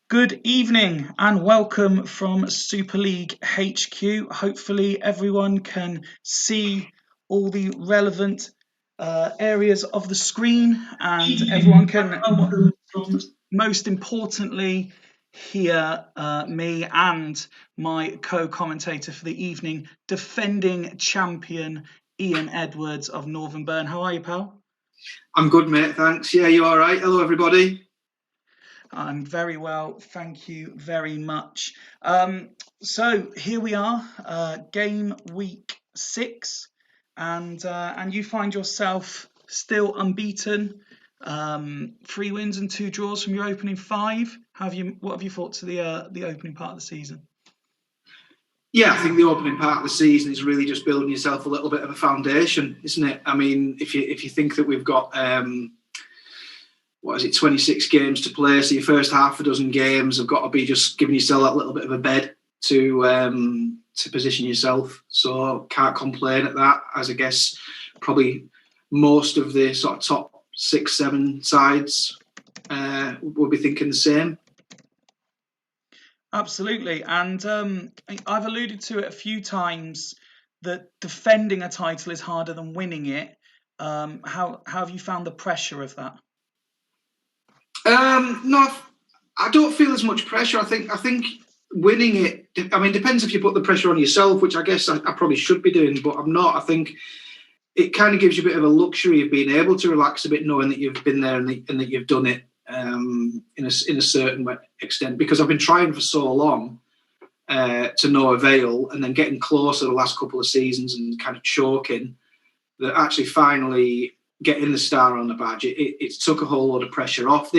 Good evening and welcome from Super League HQ. Hopefully everyone can see all the relevant areas of the screen and everyone can, most importantly, hear me and my co-commentator for the evening, defending champion Ian Edwards of Northern Burn. How are you, pal? I'm good, mate, thanks. Yeah, you all right? Hello, everybody. I'm very well, thank you very much. So here we are, game week 6, and you find yourself still unbeaten. 3 wins and 2 draws from your opening 5. What have you thought to the opening part of the season? Yeah, I think the opening part of the season is really just building yourself a little bit of a foundation, isn't it? I mean, if you think that we've got 26 games to play, so your first half a dozen games have got to be just giving yourself that little bit of a bed to position yourself. So can't complain at that, as I guess probably most of the sort of top 6-7 sides will be thinking the same. Absolutely, and I've alluded to it a few times that defending a title is harder than winning it. How have you found the pressure of that? No, I don't feel as much pressure. I think winning it, I mean, depends if you put the pressure on yourself, which I guess I probably should be doing, but I'm not. I think it kind of gives you a bit of a luxury of being able to relax a bit, knowing that you've been there and that you've done it in a certain extent. Because I've been trying for so long to no avail, and then getting closer the last couple of seasons and kind of choking, that actually finally getting the star on the badge, it took a whole lot of pressure off.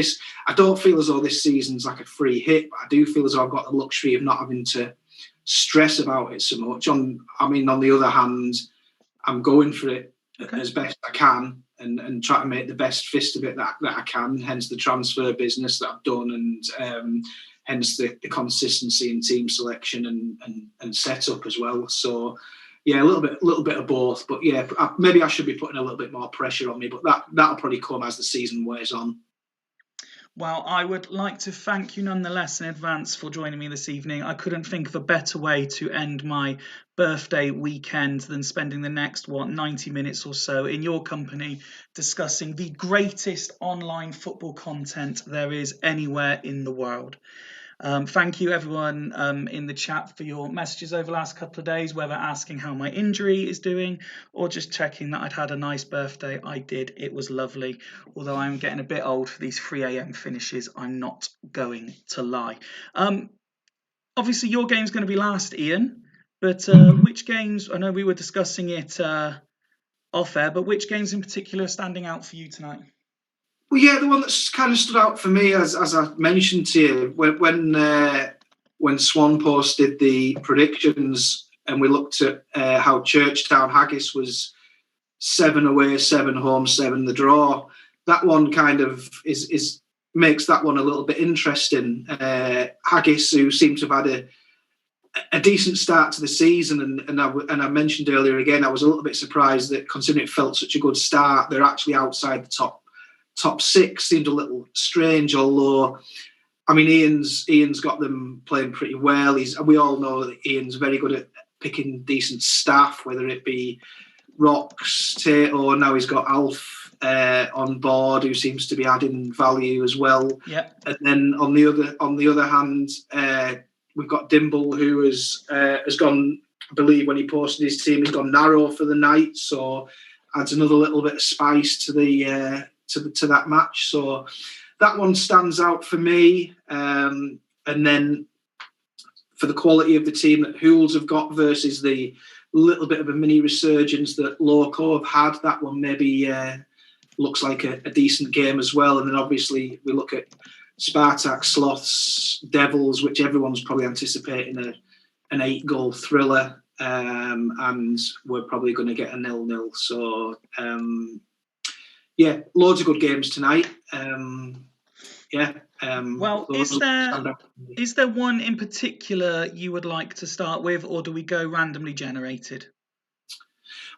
I don't feel as though this season's like a free hit, but I do feel as though I've got the luxury of not having to stress about it so much. On the other hand, I'm going for it as best I can and try to make the best fist of it that I can, hence the transfer business that I've done, and hence the consistency in team selection and setup as well. So yeah, a little bit of both, but yeah, maybe I should be putting a little bit more pressure on me, but that'll probably come as the season wears on. Well, I would like to thank you nonetheless in advance for joining me this evening. I couldn't think of a better way to end my birthday weekend than spending the next 90 minutes or so in your company discussing the greatest online football content there is anywhere in the world. Thank you everyone in the chat for your messages over the last couple of days, whether asking how my injury is doing or just checking that I'd had a nice birthday. I did. It was lovely. Although I'm getting a bit old for these 3 a.m. finishes, I'm not going to lie. Obviously, your game's going to be last, Ian, but which games, I know we were discussing it off air, but which games in particular are standing out for you tonight? Well, yeah, the one that's kind of stood out for me, as I mentioned to you, when Swan posted the predictions and we looked at how Churchtown Haggis was 7 away, 7 home, 7 the draw. That one kind of makes that one a little bit interesting. Haggis, who seemed to have had a decent start to the season, and I mentioned earlier again, I was a little bit surprised that, considering it felt such a good start, they're actually outside the top 6. Seemed a little strange, although I mean Ian's got them playing pretty well. We all know that Ian's very good at picking decent staff, whether it be Rocks, Tato, now he's got Alf on board, who seems to be adding value as well. Yeah. And then on the other hand, we've got Dimble, who has gone, I believe when he posted his team, he's gone narrow for the night, so adds another little bit of spice to the to that match. So that one stands out for me. And then for the quality of the team that Hools have got versus the little bit of a mini resurgence that Loco have had, that one maybe looks like a decent game as well. And then obviously we look at Spartak, Sloths, Devils, which everyone's probably anticipating an 8-goal thriller, and we're probably going to get a 0-0. So yeah, loads of good games tonight. Well, is there one in particular you would like to start with, or do we go randomly generated?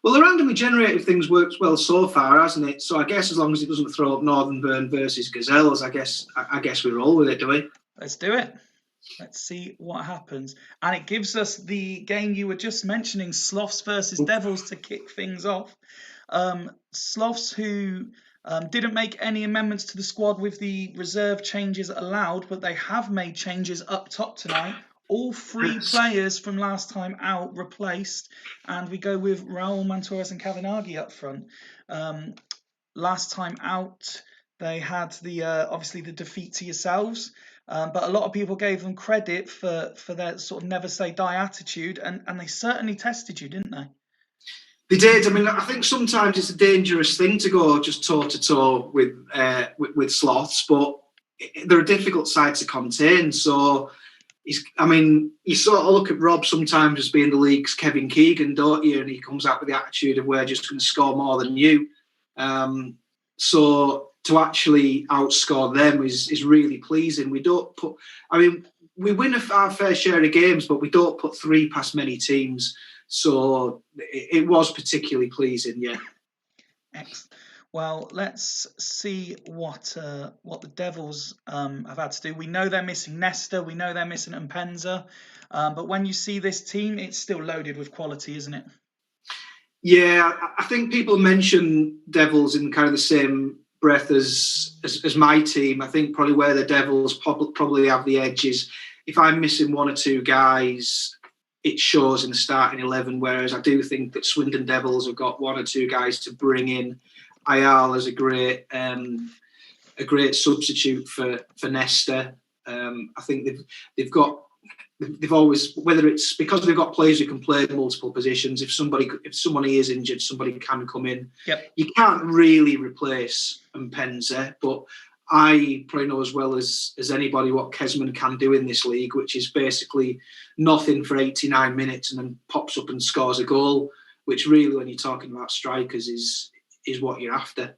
Well, the randomly generated things works well so far, hasn't it? So I guess as long as it doesn't throw up Northern Burn versus Gazelles, I guess we roll with it, do we? Let's do it. Let's see what happens. And it gives us the game you were just mentioning, Sloths versus Devils, to kick things off. Sloths, who didn't make any amendments to the squad with the reserve changes allowed, but they have made changes up top tonight. All three players from last time out replaced, and we go with Raul Mantores and Kavanaghi up front. Last time out, they had the obviously the defeat to yourselves, but a lot of people gave them credit for their sort of never say die attitude, and they certainly tested you, didn't they? They did. I mean, I think sometimes it's a dangerous thing to go just toe to toe with Sloths, but they're a difficult side to contain. So, you sort of look at Rob sometimes as being the league's Kevin Keegan, don't you? And he comes out with the attitude of we're just going to score more than you. So to actually outscore them is really pleasing. We don't put. We win our fair share of games, but we don't put three past many teams. So it was particularly pleasing, yeah. Excellent. Well, let's see what the Devils have had to do. We know they're missing Nesta. We know they're missing Mpenza. But when you see this team, it's still loaded with quality, isn't it? Yeah, I think people mention Devils in kind of the same breath as my team. I think probably where the Devils probably have the edge is if I'm missing one or two guys, it shows in the starting 11, whereas I do think that Swindon Devils have got one or two guys to bring in. Ayal as a great substitute for Nesta. I think they've always, whether it's because they've got players who can play multiple positions. If somebody is injured, somebody can come in. Yep. You can't really replace Mpenza, but I probably know as well as anybody what Kesman can do in this league, which is basically nothing for 89 minutes and then pops up and scores a goal, which really, when you're talking about strikers, is what you're after.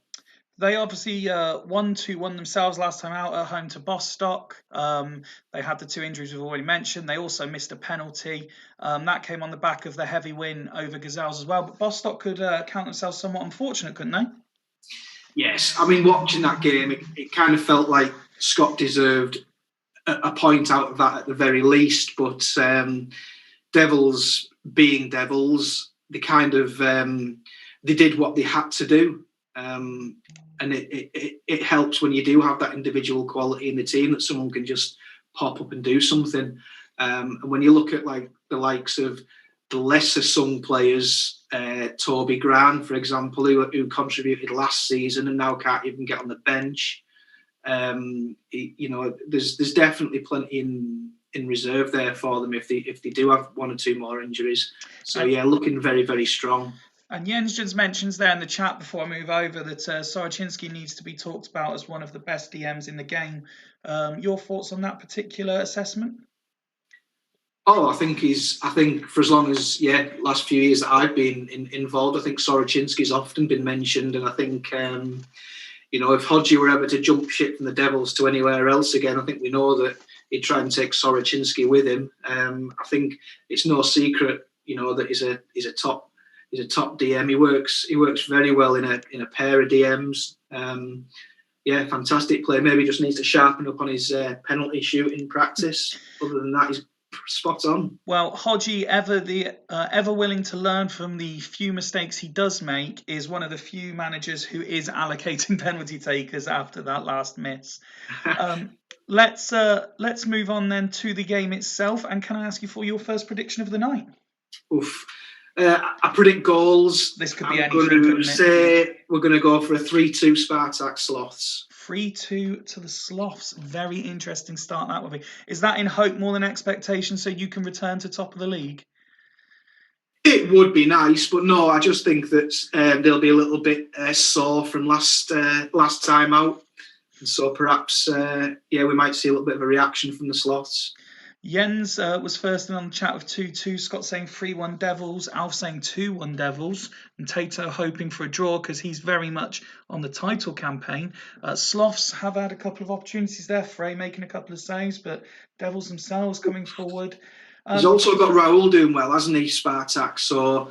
They obviously 1-2 themselves last time out at home to Bostock. They had the two injuries we've already mentioned. They also missed a penalty. That came on the back of the heavy win over Gazelles as well. But Bostock could count themselves somewhat unfortunate, couldn't they? Yes, I mean, watching that game, it kind of felt like Scott deserved a point out of that at the very least. But Devils being Devils, they kind of they did what they had to do, and it helps when you do have that individual quality in the team that someone can just pop up and do something. And when you look at like the likes of the lesser sung players, Toby Grant, for example, who contributed last season and now can't even get on the bench. There's definitely plenty in reserve there for them if they do have one or two more injuries. So yeah, looking very, very strong. And Jens just mentions there in the chat before I move over that Soroczynski needs to be talked about as one of the best DMs in the game. Your thoughts on that particular assessment? Oh, I think for as long as last few years that I've been involved, I think Soroczynski's often been mentioned, and I think if Hodgie were ever to jump ship from the Devils to anywhere else again, I think we know that he'd try and take Soroczynski with him. I think it's no secret, that he's a top DM. He works very well in a pair of DMs. Fantastic player. Maybe just needs to sharpen up on his penalty shooting practice. Other than that, he's spot on. Well, Hodgie, ever willing to learn from the few mistakes he does make, is one of the few managers who is allocating penalty takers after that last miss. Let's move on then to the game itself. And can I ask you for your first prediction of the night? Oof. I predict goals. This could be anything. I'm going to say we're going to go for a 3-2 Spartak Sloths. 3-2 to the Sloths. Very interesting start that would be. Is that in hope more than expectation so you can return to top of the league? It would be nice, but no, I just think that they'll be a little bit sore from last time out. And so perhaps, we might see a little bit of a reaction from the Sloths. Jens was first in on the chat with 2-2. Scott saying 3-1 Devils. Alf saying 2-1 Devils. And Tato hoping for a draw because he's very much on the title campaign. Sloths have had a couple of opportunities there. Frey making a couple of saves, but Devils themselves coming forward. He's also got Raul doing well, hasn't he, Spartak? So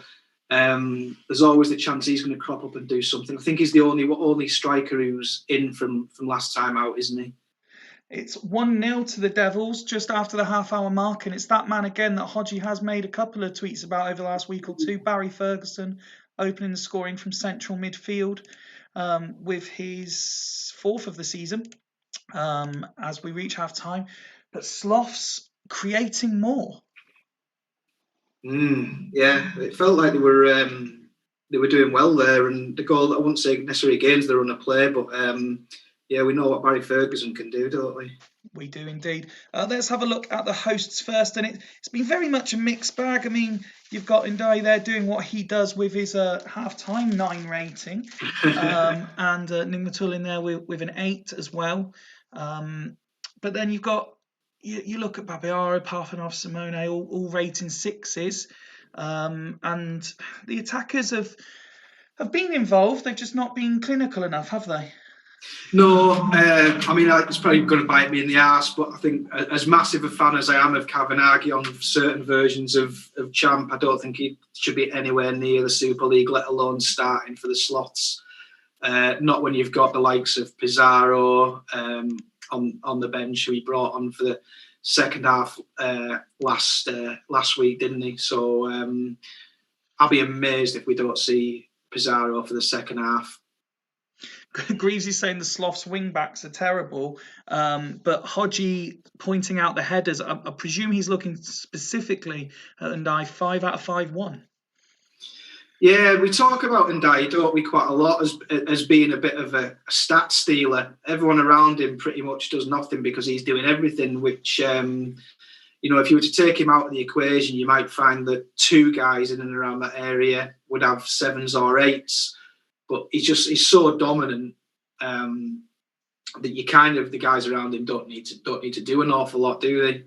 there's always the chance he's going to crop up and do something. I think he's the only striker who's in from last time out, isn't he? It's 1-0 to the Devils just after the half-hour mark, and it's that man again that Hodgie has made a couple of tweets about over the last week or two, Barry Ferguson, opening the scoring from central midfield with his 4th of the season as we reach half-time. But Sloths creating more. Yeah, it felt like they were doing well there, and the goal, I wouldn't say necessarily against the run of play, but yeah, we know what Barry Ferguson can do, don't we? We do indeed. Let's have a look at the hosts first, and it's been very much a mixed bag. I mean, you've got Ndai there doing what he does with his half-time 9 rating, and Ningmatul in there with an 8 as well. But then you've got, you look at Babiaro, Parfanov, Simone, all rating 6s, and the attackers have been involved. They've just not been clinical enough, have they? No, I mean, it's probably going to bite me in the arse, but I think as massive a fan as I am of Kavanaghi on certain versions of Champ, I don't think he should be anywhere near the Super League, let alone starting for the Sloths. Not when you've got the likes of Pizarro on the bench, who he brought on for the second half last week, didn't he? So I'll be amazed if we don't see Pizarro for the second half. Greaves saying the Sloths wing backs are terrible, but Hodgie pointing out the headers. I presume he's looking specifically at Ndai 5 out of 5 1. Yeah, we talk about Ndai, don't we, quite a lot as being a bit of a stat stealer. Everyone around him pretty much does nothing because he's doing everything, which, if you were to take him out of the equation, you might find that 2 guys in and around that area would have 7s or 8s. But he's so dominant that the guys around him don't need to do an awful lot, do they?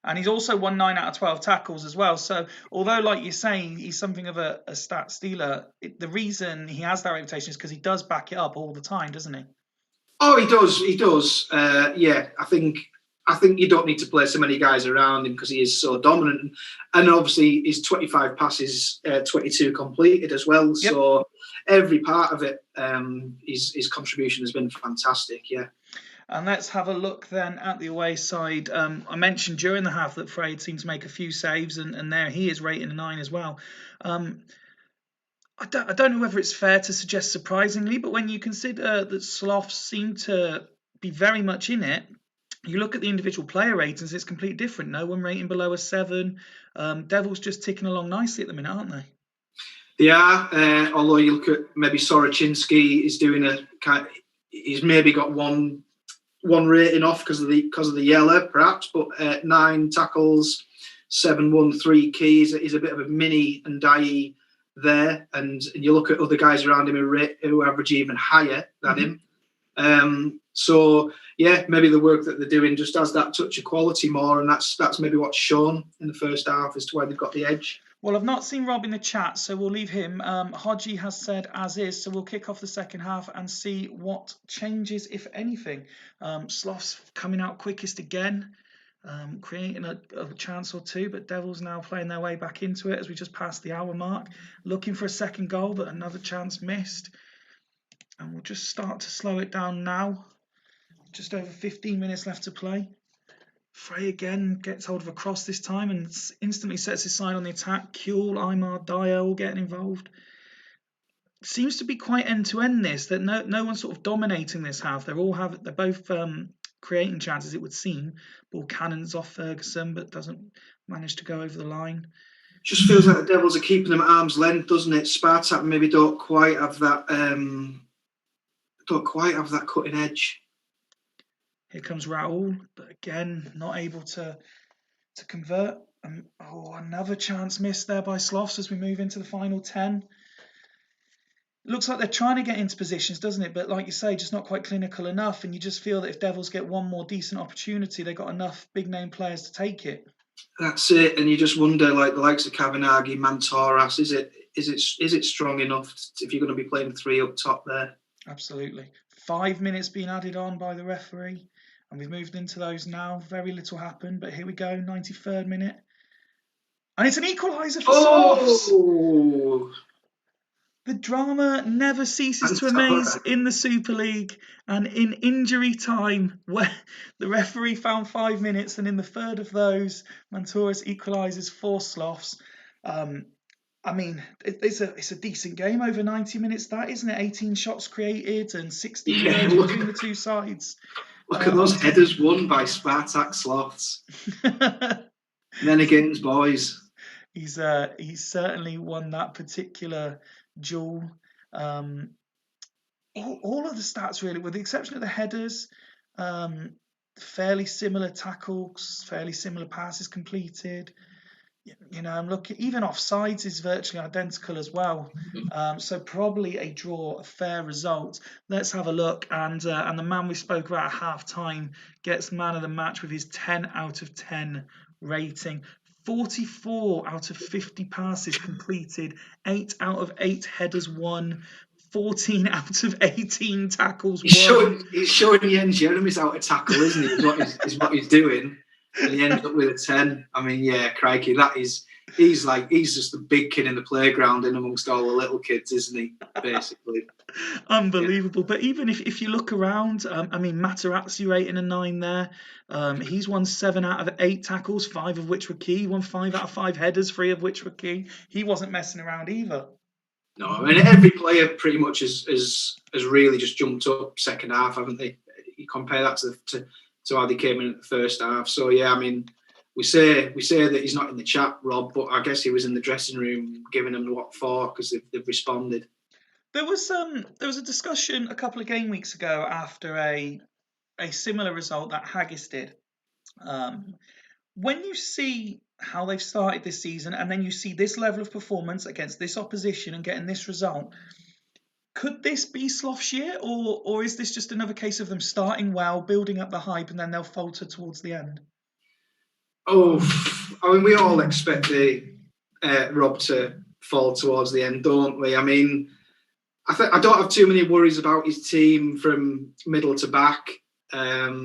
And he's also won 9 out of 12 tackles as well. So although, like you're saying, he's something of a stat stealer, the reason he has that reputation is because he does back it up all the time, doesn't he? Oh, he does. Yeah, I think you don't need to play so many guys around him because he is so dominant. And obviously, his 25 passes, 22 completed as well. Yep. So every part of it, his contribution has been fantastic, yeah. And let's have a look then at the away side. I mentioned during the half that Frey seemed to make a few saves, and there he is rating a 9 as well. I don't know whether it's fair to suggest surprisingly, but when you consider that Sloths seem to be very much in it, you look at the individual player ratings, it's completely different. No one rating below a 7. Devils just ticking along nicely at the minute, aren't they? They are, although you look at maybe Soroczynski is doing he's maybe got one rating off because of the yellow, perhaps, but 9 tackles, 7-1-3 keys is a bit of a mini Ndai there, and you look at other guys around him who average even higher than him. So yeah, maybe the work that they're doing just has that touch of quality more, and that's maybe what's shown in the first half as to why they've got the edge. Well, I've not seen Rob in the chat, so we'll leave him. Hodgie has said as is, so we'll kick off the second half and see what changes, if anything. Sloths coming out quickest again, creating a chance or two, but Devils now playing their way back into it as we just passed the hour mark, looking for a second goal, but another chance missed. And we'll just start to slow it down now. Just over 15 minutes left to play. Frey again gets hold of a cross this time and instantly sets his side on the attack. Kuhl, Aymar, Dyer all getting involved. Seems to be quite end-to-end this, that no one's sort of dominating this half. They're both creating chances, it would seem. Ball cannons off Ferguson, but doesn't manage to go over the line. Just feels like the Devils are keeping them at arm's length, doesn't it? Spartak maybe don't quite have that cutting edge. Here comes Raul, but again, not able to convert. Another chance missed there by Sloths as we move into the final 10. Looks like they're trying to get into positions, doesn't it? But like you say, just not quite clinical enough. And you just feel that if Devils get one more decent opportunity, they've got enough big-name players to take it. That's it. And you just wonder, like the likes of Kavanaghi, Mantoras, is it strong enough if you're going to be playing 3 up top there? Absolutely. 5 minutes being added on by the referee. And we've moved into those now. Very little happened, but here we go, 93rd minute. And it's an equaliser for Sloths. The drama never ceases to amaze in the Super League, and in injury time, where the referee found 5 minutes, and in the third of those, Mantouris equalises 4 sloths. I mean, it's a decent game over 90 minutes, that, isn't it? 18 shots created and 16 of those between the two sides. Look at those headers won by Spartak Sloths. Then against boys. He's certainly won that particular duel. All of the stats, really, with the exception of the headers, fairly similar tackles, fairly similar passes completed. You know, I'm looking, even offsides is virtually identical as well. So probably a draw, a fair result. Let's have a look. And the man we spoke about at half-time gets man of the match with his 10 out of 10 rating. 44 out of 50 passes completed, 8 out of 8 headers won, 14 out of 18 tackles won. He's showing Jens Jeremy's how to tackle, isn't he? Is what he's doing. And he ends up with a 10. I mean, yeah, crikey, he's just the big kid in the playground in amongst all the little kids, isn't he? Basically. Unbelievable. Yeah. But even if you look around, I mean, Materazzi rating a 9 there. He's won 7 out of 8 tackles, 5 of which were key. He won 5 out of 5 headers, 3 of which were key. He wasn't messing around either. No, I mean, every player pretty much has really just jumped up second half, haven't they? You compare that to how they came in at the first half. So yeah, I mean, we say that he's not in the chat, Rob, but I guess he was in the dressing room giving them what for, because they've responded. There was a discussion a couple of game weeks ago after a similar result that Haggis did. When you see how they've started this season, and then you see this level of performance against this opposition and getting this result, could this be Sloth's year, or is this just another case of them starting well, building up the hype, and then they'll falter towards the end? Oh, I mean, we all expect Rob to fall towards the end, don't we? I mean, I don't have too many worries about his team from middle to back. I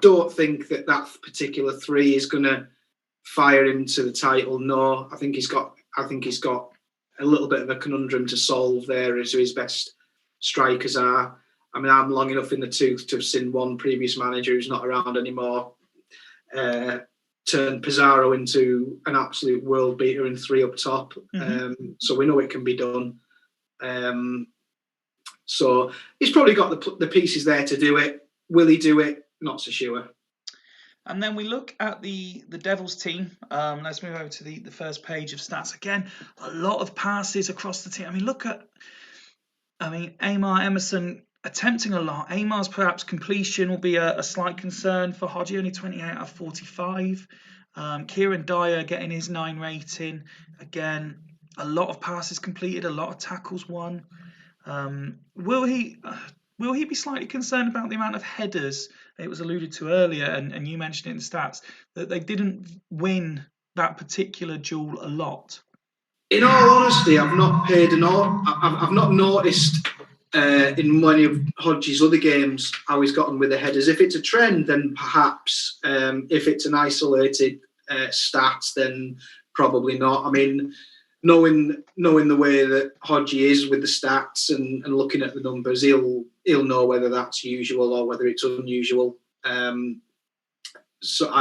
don't think that particular 3 is going to fire him to the title. No, I think he's got a little bit of a conundrum to solve there as to his best strikers are. I mean, I'm long enough in the tooth to have seen one previous manager who's not around anymore turn Pizarro into an absolute world beater and 3 up top. So we know it can be done. So he's probably got the pieces there to do it. Will he do it? Not so sure. And then we look at the Devils team. Let's move over to the first page of stats. Again, a lot of passes across the team. Amar, Emerson attempting a lot. Amar's perhaps completion will be a slight concern for Hodgie, only 28 out of 45. Kieran Dyer getting his 9 rating. Again, a lot of passes completed, a lot of tackles won. Will he be slightly concerned about the amount of headers? It was alluded to earlier, and you mentioned it in the stats, that they didn't win that particular duel a lot. In all honesty, I've not noticed in many of Hodgie's other games how he's gotten with the headers. If it's a trend, then perhaps. If it's an isolated stat, then probably not. I mean, knowing the way that Hodgie is with the stats and looking at the numbers, he'll know whether that's usual or whether it's unusual. So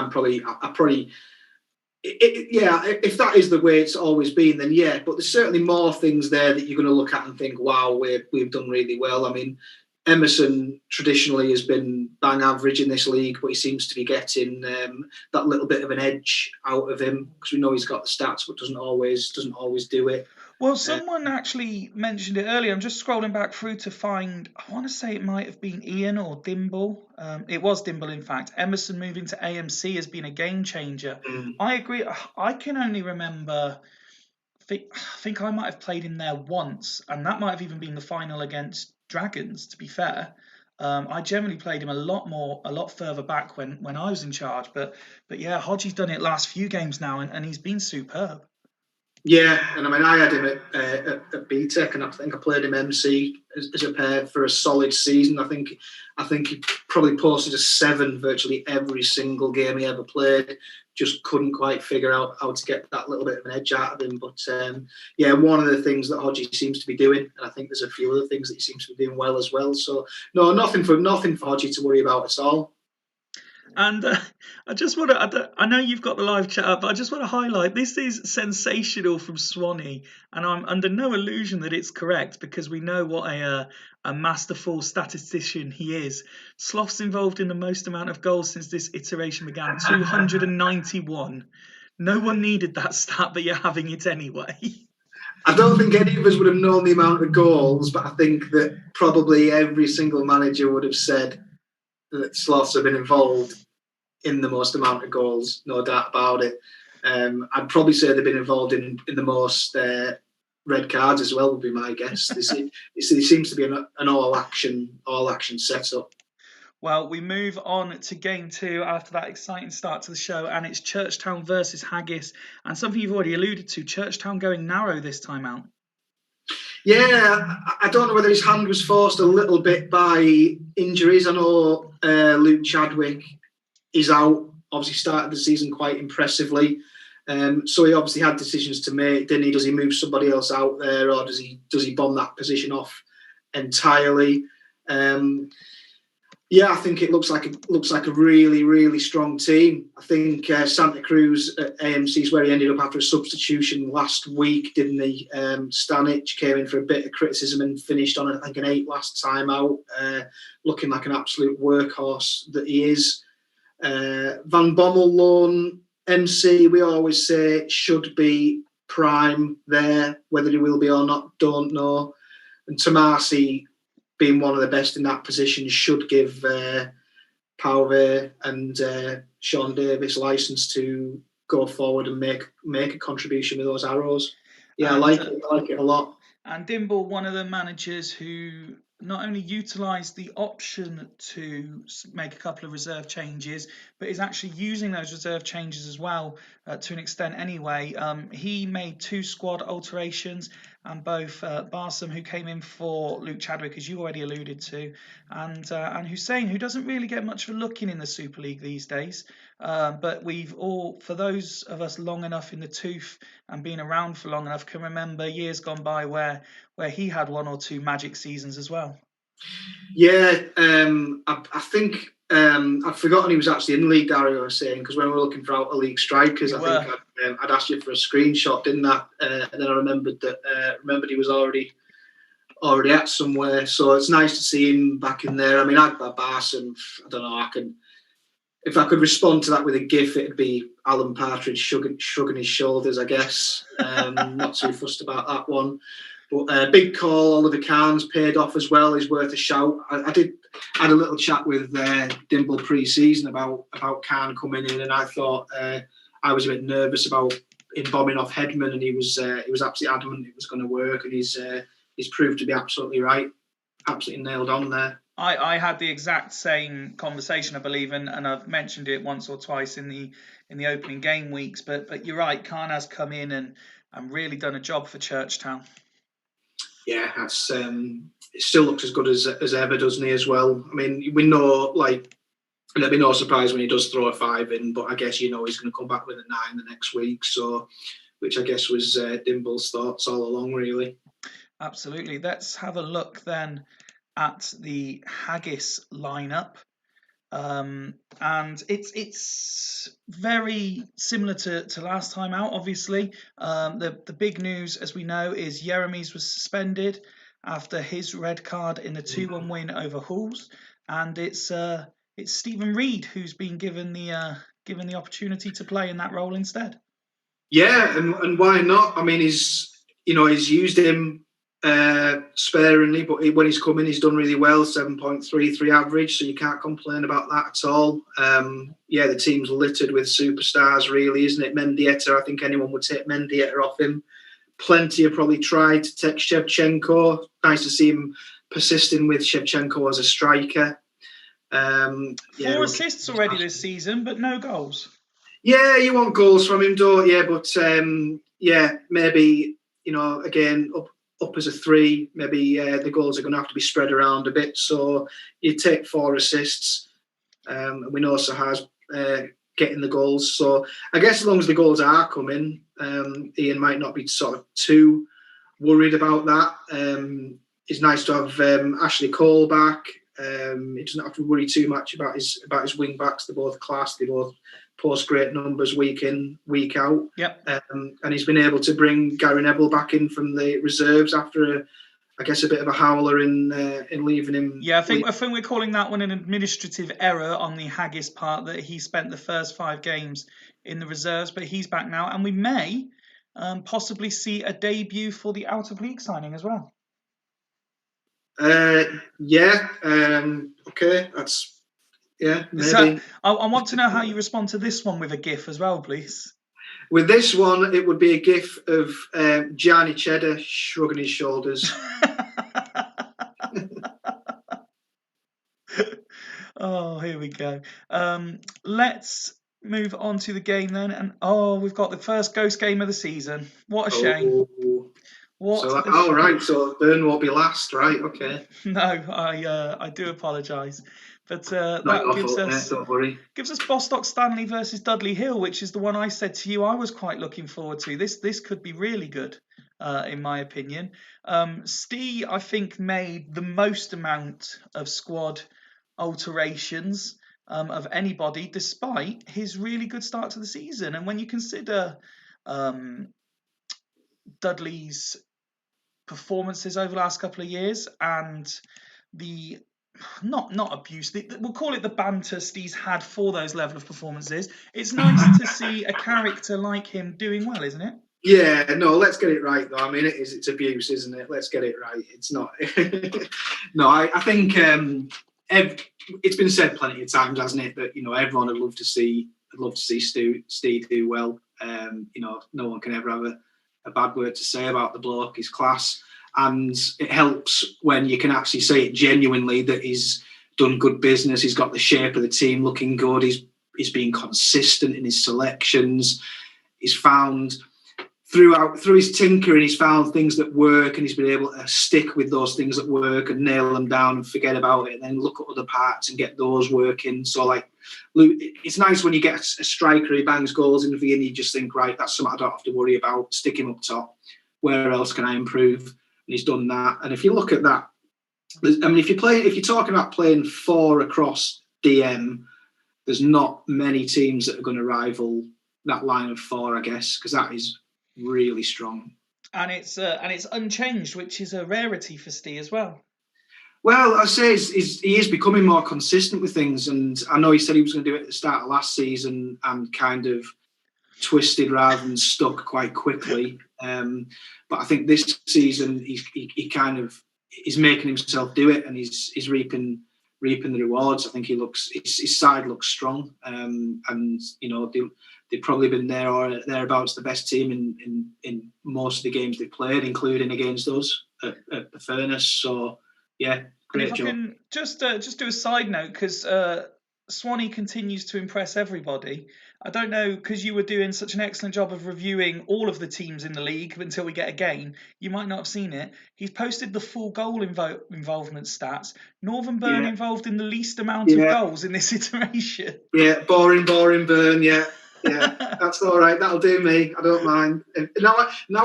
if that is the way it's always been, then yeah. But there's certainly more things there that you're going to look at and think, wow, we've done really well. I mean, Emerson traditionally has been bang average in this league, but he seems to be getting that little bit of an edge out of him, because we know he's got the stats, but doesn't always do it. Well, someone actually mentioned it earlier. I'm just scrolling back through to find, I want to say it might have been Ian or Dimble. It was Dimble, in fact. Emerson moving to AMC has been a game changer. I agree. I can only remember, I think I might have played him there once, and that might have even been the final against Dragons, to be fair. I generally played him a lot further back when I was in charge. But yeah, Hodgie's done it last few games now, and he's been superb. Yeah, and I mean, I had him at BTEC, and I think I played him MC as a pair for a solid season. I think he probably posted a 7 virtually every single game he ever played. Just couldn't quite figure out how to get that little bit of an edge out of him. But yeah, one of the things that Hodgie seems to be doing, and I think there's a few other things that he seems to be doing well as well. So no, nothing for Hodgie to worry about at all. And I just want to, I know you've got the live chat up, but I just want to highlight this is sensational from Swanee. And I'm under no illusion that it's correct because we know what a masterful statistician he is. Sloth's involved in the most amount of goals since this iteration began, 291. No one needed that stat, but you're having it anyway. I don't think any of us would have known the amount of goals, but I think that probably every single manager would have said that Sloths have been involved in the most amount of goals, no doubt about it. I'd probably say they've been involved in the most red cards as well, would be my guess. It seems to be an all action setup. Well, we move on to game 2 after that exciting start to the show, and it's Churchtown versus Haggis. And something you've already alluded to, Churchtown going narrow this time out. Yeah, I don't know whether his hand was forced a little bit by injuries. I know Luke Chadwick is out, obviously started the season quite impressively. So he obviously had decisions to make, didn't he? Does he move somebody else out there, or does he bomb that position off entirely? Yeah, I think it looks like a really, really strong team. I think Santa Cruz at AMC is where he ended up after a substitution last week, didn't he? Stanich came in for a bit of criticism and finished on, I think, an 8 last time out, looking like an absolute workhorse that he is. Van Bommel loan, MC, we always say should be prime there. Whether he will be or not, don't know. And Tomasi, being one of the best in that position, should give Pauve and Sean Davis license to go forward and make a contribution with those arrows. Yeah, and, I like it a lot. And Dimble, one of the managers who not only utilised the option to make a couple of reserve changes, but is actually using those reserve changes as well to an extent anyway. He made 2 squad alterations, and both Barsom, who came in for Luke Chadwick, as you already alluded to, and Hussein, who doesn't really get much of a look in the Super League these days. But we've all, for those of us long enough in the tooth and been around for long enough, can remember years gone by where he had 1 or 2 magic seasons as well. Yeah, I think I'd forgotten he was actually in the league, Dario was saying, because when we were looking for out league strikers, I think I'd asked you for a screenshot, didn't I? And then I remembered he was already at somewhere. So it's nice to see him back in there. I mean, Agba Barson, I don't know, if I could respond to that with a GIF, it'd be Alan Partridge shrugging his shoulders, I guess. Not too fussed about that one. But big call, Oliver Cairns paid off as well. He's worth a shout. I had a little chat with Dimble pre-season about Cairn coming in, and I thought I was a bit nervous about him bombing off Headman, and he was absolutely adamant it was going to work, and he's proved to be absolutely right, absolutely nailed on there. I had the exact same conversation, I believe, and I've mentioned it once or twice in the opening game weeks. But you're right, Khan has come in and really done a job for Churchtown. Yeah, that's it still looks as good as ever, doesn't he? As well. I mean, we know, like, there'll be no surprise when he does throw a 5 in, but I guess he's going to come back with a 9 the next week. So, which I guess was Dimble's thoughts all along, really. Absolutely. Let's have a look then at the Haggis lineup. And it's very similar to last time out, obviously. The big news, as we know, is Jeremies was suspended after his red card in the 2-1 win over Hools, and it's Stephen Reed who's been given the opportunity to play in that role instead. Yeah, and why not? I mean, he's used him sparingly, but when he's come in, he's done really well. 7.33 average, so you can't complain about that at all. Yeah, the team's littered with superstars, really, isn't it? Mendieta, I think anyone would take Mendieta off him. Plenty have probably tried to take Shevchenko. Nice to see him persisting with Shevchenko as a striker. 4 assists already this season, but no goals. Yeah, you want goals from him, don't you? But maybe, again, up as a 3, maybe the goals are going to have to be spread around a bit. So you take 4 assists. We know Saha's getting the goals. So I guess as long as the goals are coming, Ian might not be sort of too worried about that. It's nice to have Ashley Cole back. He doesn't have to worry too much about his wing backs. They're both class. They both post great numbers week in, week out. Yep. And he's been able to bring Gary Neville back in from the reserves after I guess a bit of a howler in leaving him. Yeah, I think we're calling that one an administrative error on the Haggis part, that he spent the first 5 games in the reserves, but he's back now, and we may possibly see a debut for the out of league signing as well. Okay. That's maybe. So, I want to know how you respond to this one with a GIF as well, please. With this one, it would be a GIF of Gianni Cheddar shrugging his shoulders. Oh, here we go. Let's move on to the game then. And we've got the first ghost game of the season. What a shame. So Burn won't be last, right? Okay. No, I do apologise. But that gives us Bostock Stanley versus Dudley Hill, which is the one I said to you I was quite looking forward to. This could be really good, in my opinion. Steve, I think, made the most amount of squad alterations of anybody, despite his really good start to the season. And when you consider Dudley's performances over the last couple of years and the not abuse, we'll call it the banter Steve's had for those level of performances, it's nice to see a character like him doing well, isn't it? Yeah, no, let's get it right though. I mean, it's abuse, isn't it? Let's get it right. It's not. No, I think it's been said plenty of times, hasn't it, that everyone would love to see Steve do well. No one can ever have a bad word to say about the bloke. His class. And it helps when you can actually say it genuinely that he's done good business. He's got the shape of the team looking good. He's been consistent in his selections. He's found through his tinkering, he's found things that work, and he's been able to stick with those things that work and nail them down and forget about it, and then look at other parts and get those working. So, it's nice when you get a striker who bangs goals in for you, and you just think, right, that's something I don't have to worry about. Stick him up top. Where else can I improve? And he's done that. And if you look at that, I mean, if you're talking about playing 4 across DM, there's not many teams that are going to rival that line of 4, I guess, because that is really strong. And it's unchanged, which is a rarity for Steve as well. Well, I say he is becoming more consistent with things, and I know he said he was going to do it at the start of last season and kind of twisted rather than stuck quite quickly. But I think this season he kind of is making himself do it, and he's reaping the rewards. I think his side looks strong, and they've probably been there or thereabouts the best team in most of the games they've played, including against us at the Furnace. So yeah, great job. I can just do a side note, because Swanee continues to impress everybody. I don't know, because you were doing such an excellent job of reviewing all of the teams in the league until we get a game, you might not have seen it. He's posted the full goal involvement stats. Northern Burn involved in the least amount of goals in this iteration. Yeah, boring Burn, yeah. That's all right. That'll do me. I don't mind. Now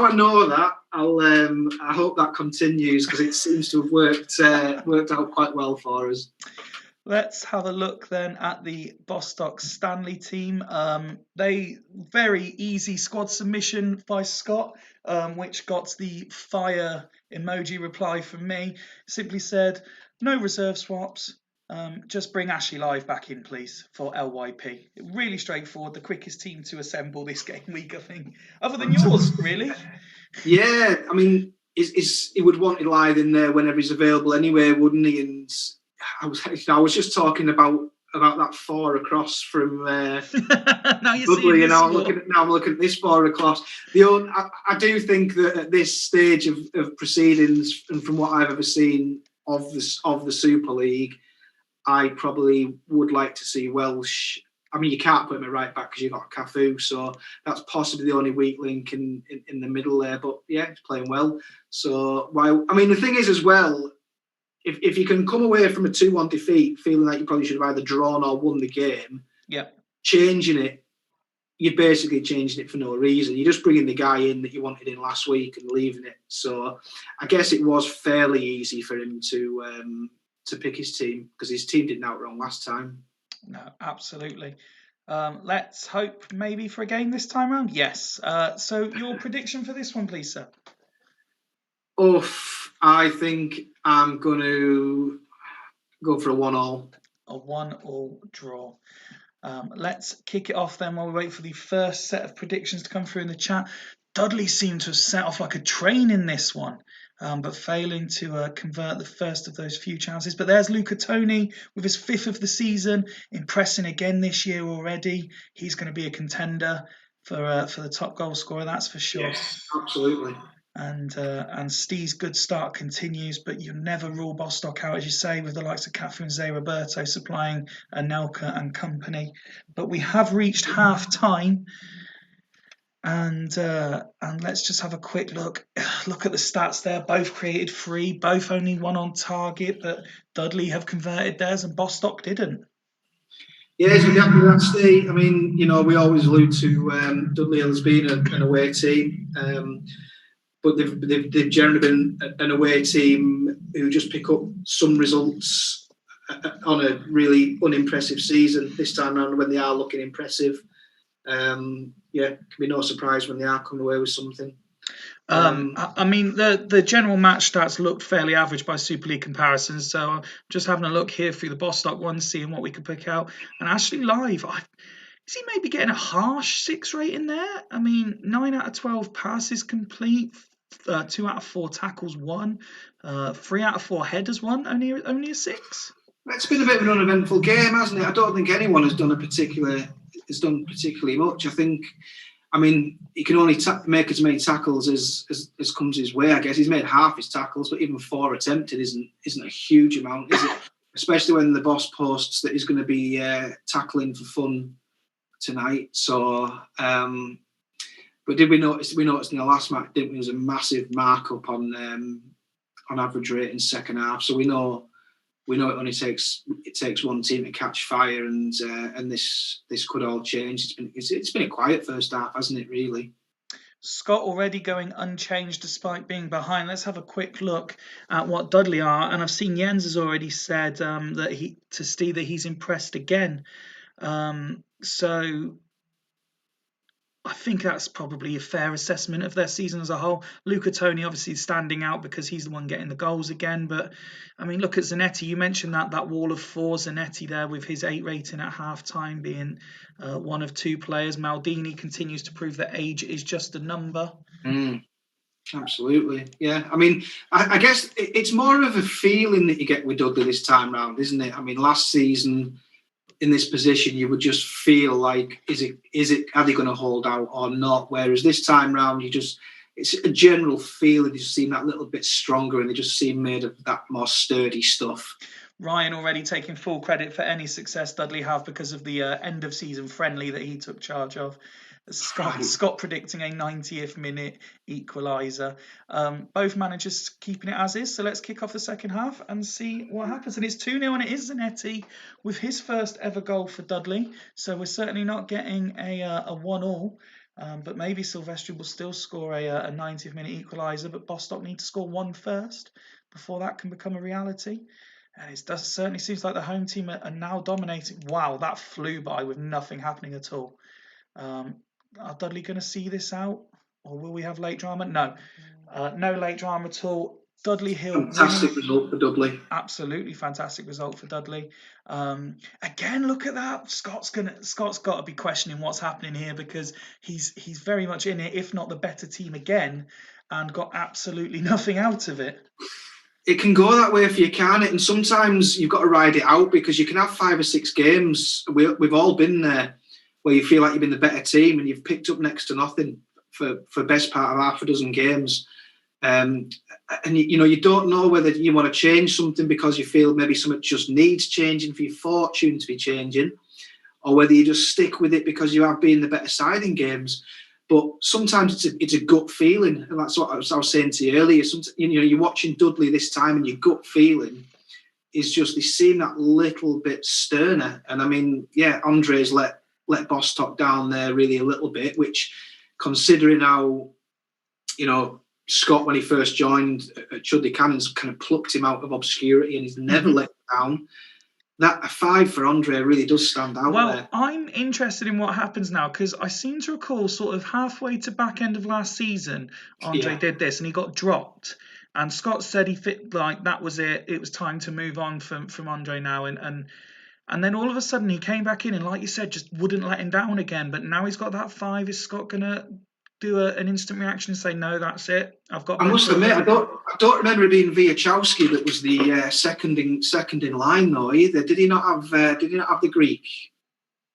I know that. I hope that continues, because it seems to have worked out quite well for us. Let's have a look then at the Bostock Stanley team. They very easy squad submission by Scott, which got the fire emoji reply from me. Simply said, no reserve swaps. Just bring Ashley Live back in, please, for LYP. Really straightforward. The quickest team to assemble this game week, I think, other than yours, really. Yeah, I mean, he would want Live in there whenever he's available anyway, wouldn't he? And I was just talking about that 4 across from Dudley, and now I'm looking at this 4 across. I do think that at this stage of proceedings, and from what I've ever seen of the Super League, I probably would like to see Welsh. I mean, you can't put him at right back because you've got Cafu, so that's possibly the only weak link in the middle there. But yeah, he's playing well. So I mean, the thing is as well, if you can come away from a 2-1 defeat feeling like you probably should have either drawn or won the game, changing it, you're basically changing it for no reason. You're just bringing the guy in that you wanted in last week and leaving it. So I guess it was fairly easy for him to pick his team because his team didn't outrun last time. No, absolutely. Let's hope maybe for a game this time round. Yes. So your prediction for this one, please, sir? I think I'm going to go for a 1-1. A 1-1 draw. Let's kick it off then while we wait for the first set of predictions to come through in the chat. Dudley seemed to have set off like a train in this one, but failing to convert the first of those few chances. But there's Loco with his 5th of the season, impressing again this year already. He's going to be a contender for the top goal scorer, that's for sure. Yes, absolutely. And Steve's good start continues, but you never rule Bostock out, as you say, with the likes of Cafu and Zé Roberto supplying Anelka and company. But we have reached half time, and let's just have a quick look. Look at the stats there. Both created 3, both only 1 on target, but Dudley have converted theirs and Bostock didn't. Yeah, so happy with that, Steve. I mean, we always allude to Dudley Hill as being an away team. But they've generally been an away team who just pick up some results on a really unimpressive season this time around when they are looking impressive. Can be no surprise when they are coming away with something. I mean, the general match stats looked fairly average by Super League comparisons, so I'm just having a look here through the Bostock one, seeing what we could pick out. And actually live, is he maybe getting a harsh 6 rating there? I mean, 9 out of 12 passes complete, 2 out of 4 tackles won, 3 out of 4 headers won, only a 6. It's been a bit of an uneventful game, hasn't it? I don't think anyone has done particularly much. I mean, he can only make as many tackles as comes his way. I guess he's made half his tackles, but even 4 attempted isn't a huge amount, is it? Especially when the boss posts that he's going to be tackling for fun tonight. So, but did we notice? We noticed in the last match, didn't we? There was a massive markup on average rate in second half. So we know it only takes one team to catch fire, and this could all change. It's been a quiet first half, hasn't it? Really. Scott already going unchanged despite being behind. Let's have a quick look at what Dudley are, and I've seen Jens has already said to Steve that he's impressed again. So I think that's probably a fair assessment of their season as a whole. Luca Toni obviously standing out because he's the one getting the goals again. But, I mean, look at Zanetti. You mentioned that wall of 4, Zanetti there with his 8 rating at half-time being one of 2 players. Maldini continues to prove that age is just a number. Absolutely, yeah. I mean, I guess it's more of a feeling that you get with Dudley this time round, isn't it? I mean, last season in this position, you would just feel like, are they going to hold out or not? Whereas this time round, it's a general feeling. You just seem that little bit stronger, and they just seem made of that more sturdy stuff. Ryan already taking full credit for any success Dudley have because of the end of season friendly that he took charge of. Scott predicting a 90th minute equaliser. Both managers keeping it as is. So let's kick off the second half and see what happens. And it's 2-0, and it is Zanetti with his first ever goal for Dudley. So we're certainly not getting a 1-1. But maybe Silvestri will still score a 90th minute equaliser. But Bostock need to score 1 first before that can become a reality. And it certainly seems like the home team are now dominating. Wow, that flew by with nothing happening at all. Are Dudley going to see this out, or will we have late drama? No, no late drama at all. Dudley Hill. Fantastic result for Dudley. Absolutely fantastic result for Dudley. Again, look at that. Scott's got to be questioning what's happening here, because he's very much in it, if not the better team again, and got absolutely nothing out of it. It can go that way if you can, and sometimes you've got to ride it out, because you can have 5 or 6 games. We've all been there, where you feel like you've been the better team and you've picked up next to nothing for best part of half a dozen games. And you don't know whether you want to change something because you feel maybe something just needs changing for your fortune to be changing, or whether you just stick with it because you have been the better side in games. But sometimes it's a gut feeling, and that's what I was saying to you earlier. Sometimes, you're watching Dudley this time, and your gut feeling is just they seem that little bit sterner. And I mean, yeah, Andre's let Bostock down there really a little bit, which, considering how Scott, when he first joined at Chudley Cannons, kind of plucked him out of obscurity, and he's never let him down. That a 5 for Andre really does stand out there. Well, I'm interested in what happens now, because I seem to recall sort of halfway to back end of last season, Andre did this and he got dropped. And Scott said he fit, like, that was it. It was time to move on from Andre now. And then all of a sudden he came back in and, like you said, just wouldn't let him down again. But now he's got that 5. Is Scott going to do an instant reaction and say, no, that's it? I must admit, I don't remember it being Wiachowski that was the second in line though either. Did he not have the Greek?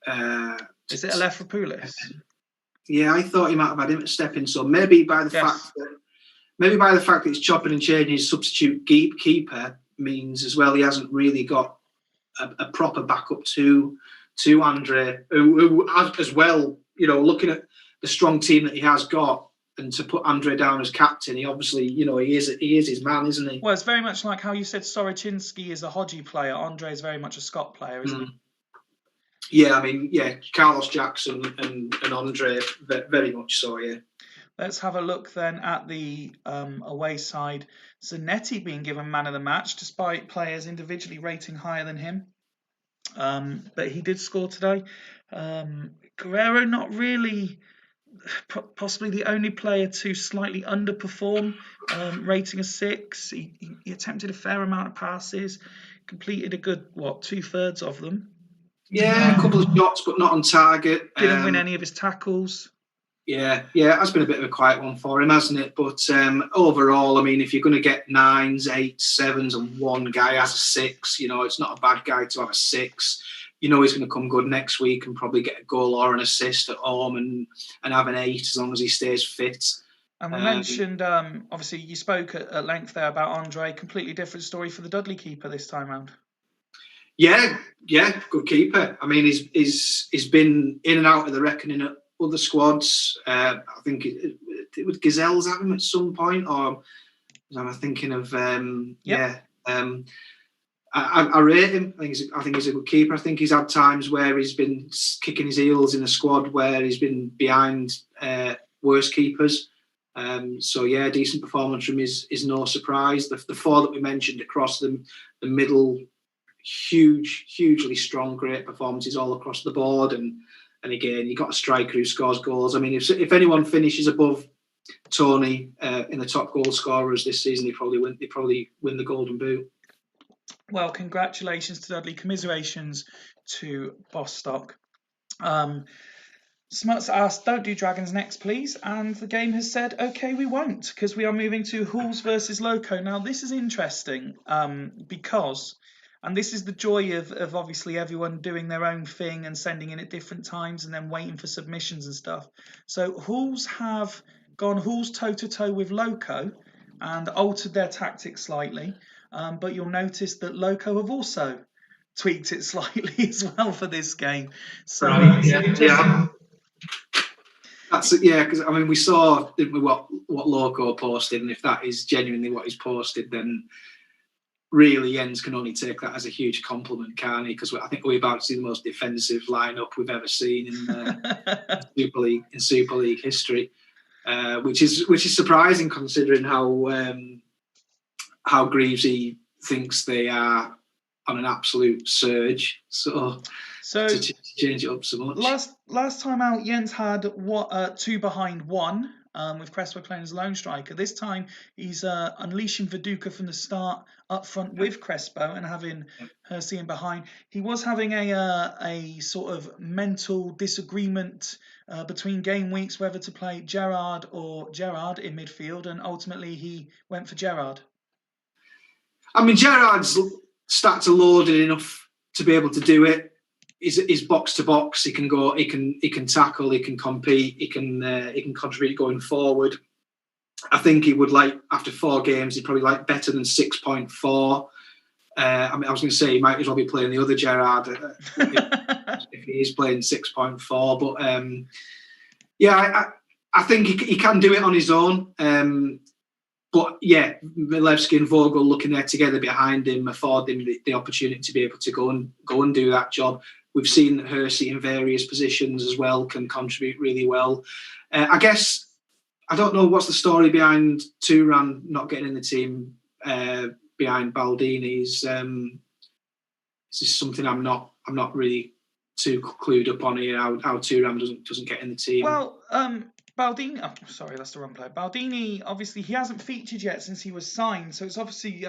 Is it Elefropoulos? Yeah, I thought he might have had him step in. So maybe by the fact that he's chopping and changing his substitute keeper means as well he hasn't really got a proper backup to Andre, who as well, looking at the strong team that he has got, and to put Andre down as captain, he obviously, he is his man, isn't he? Well, it's very much like how you said Soroczynski is a Hodgie player. Andre is very much a Scott player, isn't he? Yeah, I mean, Carlos Jackson and Andre, very much so, yeah. Let's have a look then at the away side. Zanetti being given man of the match, despite players individually rating higher than him. But he did score today. Guerrero, not really, possibly the only player to slightly underperform, rating a 6. He attempted a fair amount of passes, completed a good, 2/3 of them. Yeah, a couple of shots, but not on target. Didn't win any of his tackles. Yeah, that's been a bit of a quiet one for him, hasn't it? But overall, I mean, if you're going to get 9s, 8s, 7s, and one guy has a 6, it's not a bad guy to have a 6. He's going to come good next week and probably get a goal or an assist at home and have an 8 as long as he stays fit. And we mentioned, obviously, you spoke at length there about Andre. Completely different story for the Dudley keeper this time round. Yeah, good keeper. I mean, he's been in and out of the reckoning at other squads. I think it was Gazelles at him at some point, or am I thinking of? I rate him. I think he's a good keeper. I think he's had times where he's been kicking his heels in a squad where he's been behind worse keepers. Decent performance from him is no surprise. The 4 that we mentioned across the middle, hugely strong, great performances all across the board. And again, you got a striker who scores goals. I mean, if anyone finishes above Tony in the top goal scorers this season, they probably win the Golden Boot. Well, congratulations to Dudley. Commiserations to Bostock. Smuts asked, don't do Dragons next, please. And the game has said, OK, we won't, because we are moving to Hools versus Loco. Now, this is interesting because, and this is the joy of obviously everyone doing their own thing and sending in at different times and then waiting for submissions and stuff. So Hools have gone Hools toe-to-toe with Loco and altered their tactics slightly. But you'll notice that Loco have also tweaked it slightly as well for this game. So that's it. Yeah, because I mean, we saw, didn't we, what Loco posted, and if that is genuinely what he's posted, then really Jens can only take that as a huge compliment, can't he? Because I think we're about to see the most defensive lineup we've ever seen in Super League history, which is surprising considering how Greavesy thinks they are on an absolute surge. So to change it up so much. Last time out, Jens had 2 behind 1 with Crespo playing as lone striker. This time he's unleashing Viduka from the start up front with Crespo and having Hersey in behind. He was having a sort of mental disagreement between game weeks whether to play Gerard or Gerard in midfield, and ultimately he went for Gerard. I mean, Gerard's started to load it enough to be able to do it. He's box to box. He can go. He can tackle. He can compete. He can contribute going forward. I think he would like, after 4 games, he'd probably like better than 6.4. I was going to say he might as well be playing the other Gerrard if he is playing 6.4. But I think he can do it on his own. But yeah, Milevski and Vogel looking there together behind him afford him the opportunity to be able to go and do that job. We've seen that Hersey in various positions as well can contribute really well. I guess I don't know what's the story behind Turan not getting in the team behind Baldini's. This is something I'm not really too clued up on here. How Turan doesn't get in the team. Well, Baldini. Oh, sorry, that's the wrong player. Baldini. Obviously, he hasn't featured yet since he was signed. So it's obviously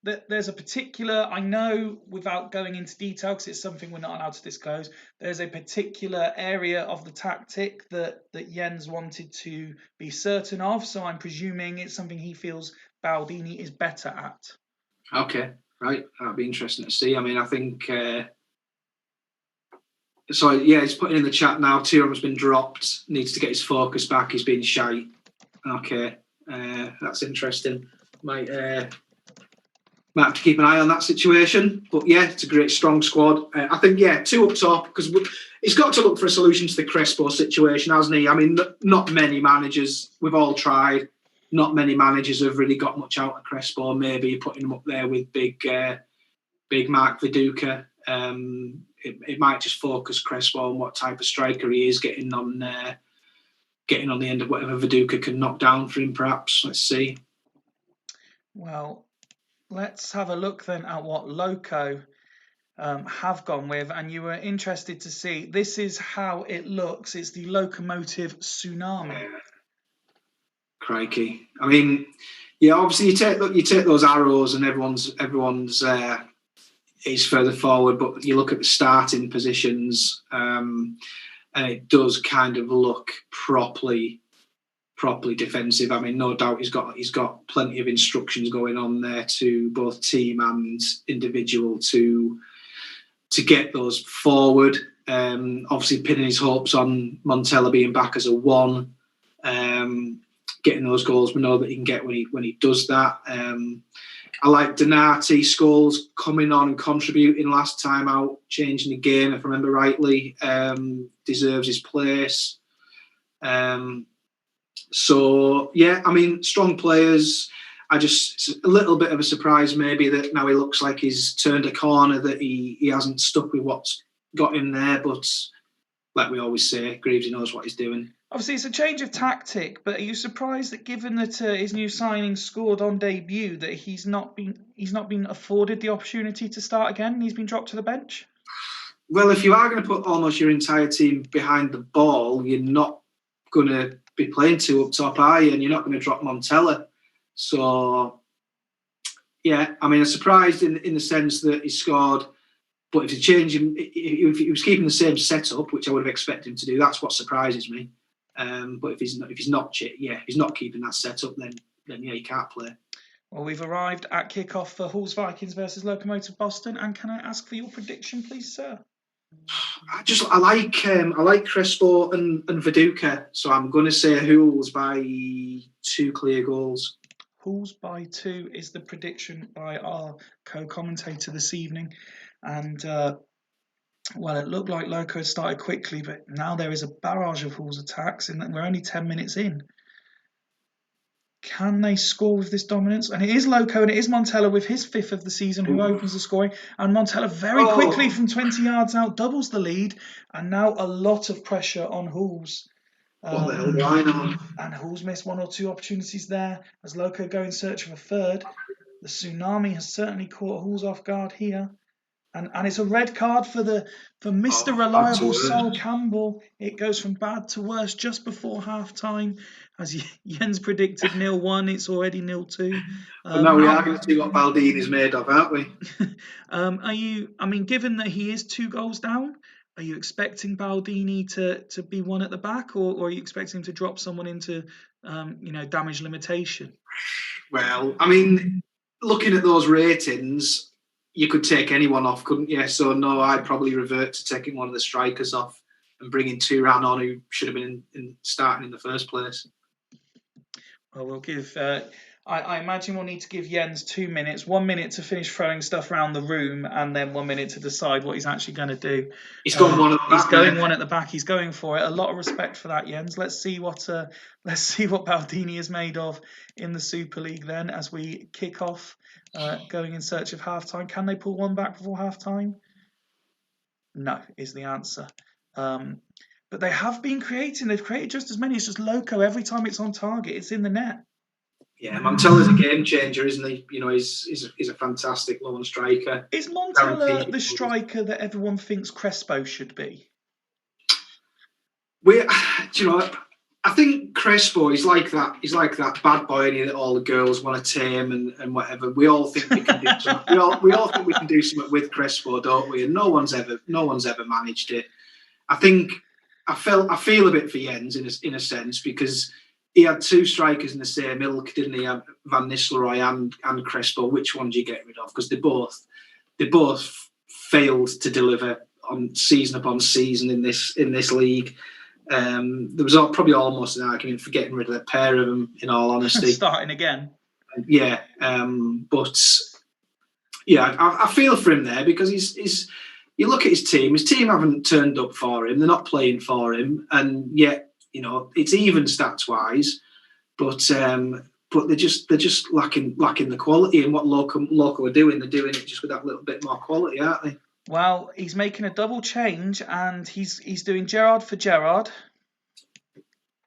there's a particular. I know without going into detail because it's something we're not allowed to disclose. There's a particular area of the tactic that Jens wanted to be certain of. So I'm presuming it's something he feels Baldini is better at. Okay, right. That'd be interesting to see. I mean, I think. So yeah, he's putting in the chat now. Turan's been dropped. Needs to get his focus back. He's been shy. Okay, that's interesting. Might have to keep an eye on that situation. But yeah, it's a great strong squad. I think 2 up top because he's got to look for a solution to the Crespo situation, hasn't he? I mean, not many managers. We've all tried. Not many managers have really got much out of Crespo. Maybe putting him up there with big Mark Viduka. It might just focus Crespo on what type of striker he is, getting on the end of whatever Viduka can knock down for him, perhaps. Let's see. Well, let's have a look then at what Loco have gone with, and you were interested to see. This is how it looks. It's the Locomotive Tsunami. Crikey! I mean, obviously you take those arrows, and everyone's is further forward, but you look at the starting positions, and it does kind of look properly defensive. I mean, no doubt he's got plenty of instructions going on there to both team and individual to get those forward. Obviously, pinning his hopes on Montella being back as a 1, getting those goals we know that he can get when he does that. I like Donati, Scholes coming on and contributing last time out, changing the game, if I remember rightly. Deserves his place. So, yeah, I mean, strong players. It's a little bit of a surprise maybe that now he looks like he's turned a corner, that he hasn't stuck with what's got him there. But like we always say, Greavesy knows what he's doing. Obviously, it's a change of tactic, but are you surprised that, given that his new signing scored on debut, that he's not been afforded the opportunity to start again and he's been dropped to the bench? Well, if you are going to put almost your entire team behind the ball, you're not going to be playing 2 up top, are you? And you're not going to drop Montella. So, yeah, I mean, I'm surprised in the sense that he scored. But if if he was keeping the same setup, which I would have expected him to do, that's what surprises me. But if he's not keeping that setup, then he can't play. Well, we've arrived at kickoff for Hools Vikings versus Locomotive Boston, and can I ask for your prediction, please, sir? I like Crespo and Viduka, so I'm going to say Hools by 2 clear goals. Hools by 2 is the prediction by our co-commentator this evening, and well, it looked like Loco had started quickly, but now there is a barrage of Hools attacks, and we're only 10 minutes in. Can they score with this dominance? And it is Loco and it is Montella with his 5th of the season who opens the scoring. And Montella very quickly from 20 yards out doubles the lead. And now a lot of pressure on Hools. And Hools missed 1 or 2 opportunities there as Loco go in search of a third. The Tsunami has certainly caught Hools off guard here. And it's a red card for Mr. Reliable Sol Campbell. It goes from bad to worse just before half-time. As Jens predicted 0-1, it's already 0-2. But now we are going to see what Baldini is made of, aren't we? Given that he is 2 goals down, are you expecting Baldini to be one at the back, or are you expecting him to drop someone into damage limitation? Well, I mean, looking at those ratings, you could take anyone off, couldn't you? So no, I'd probably revert to taking one of the strikers off and bringing Turan on, who should have been starting in the first place. Well, we'll give. I imagine we'll need to give Jens 2 minutes, 1 minute to finish throwing stuff around the room, and then 1 minute to decide what he's actually going to do. He's going one at the back. He's going one at the back. He's going for it. A lot of respect for that, Jens. Let's see what Baldini is made of in the Super League then, as we kick off, going in search of halftime. Can they pull one back before halftime? No, is the answer. But they have been creating. They've created just as many. It's just Loco. Every time it's on target, it's in the net. Yeah, Montella's a game changer, isn't he? You know, he's a fantastic lone striker. Is Montella the striker that everyone thinks Crespo should be? I think Crespo is like that. He's like that bad boy that all the girls want to tame and whatever. We all think we can do something. we all think we can do something with Crespo, don't we? And no one's ever managed it. I feel a bit for Jens in a sense, because he had two strikers in the same ilk, didn't he? Van Nistelrooy and Crespo. Which one do you get rid of? Because they both failed to deliver on season upon season in this league. There was probably almost an argument for getting rid of the pair of them, in all honesty. Starting again. Yeah, but yeah, I feel for him there, because he's. You look at his team haven't turned up for him. They're not playing for him, and yet, you know, it's even stats wise, but they're just lacking the quality. And what Loco are doing, they're doing it just with that little bit more quality, aren't they? Well, he's making a double change, and he's doing Gerrard for Gerrard.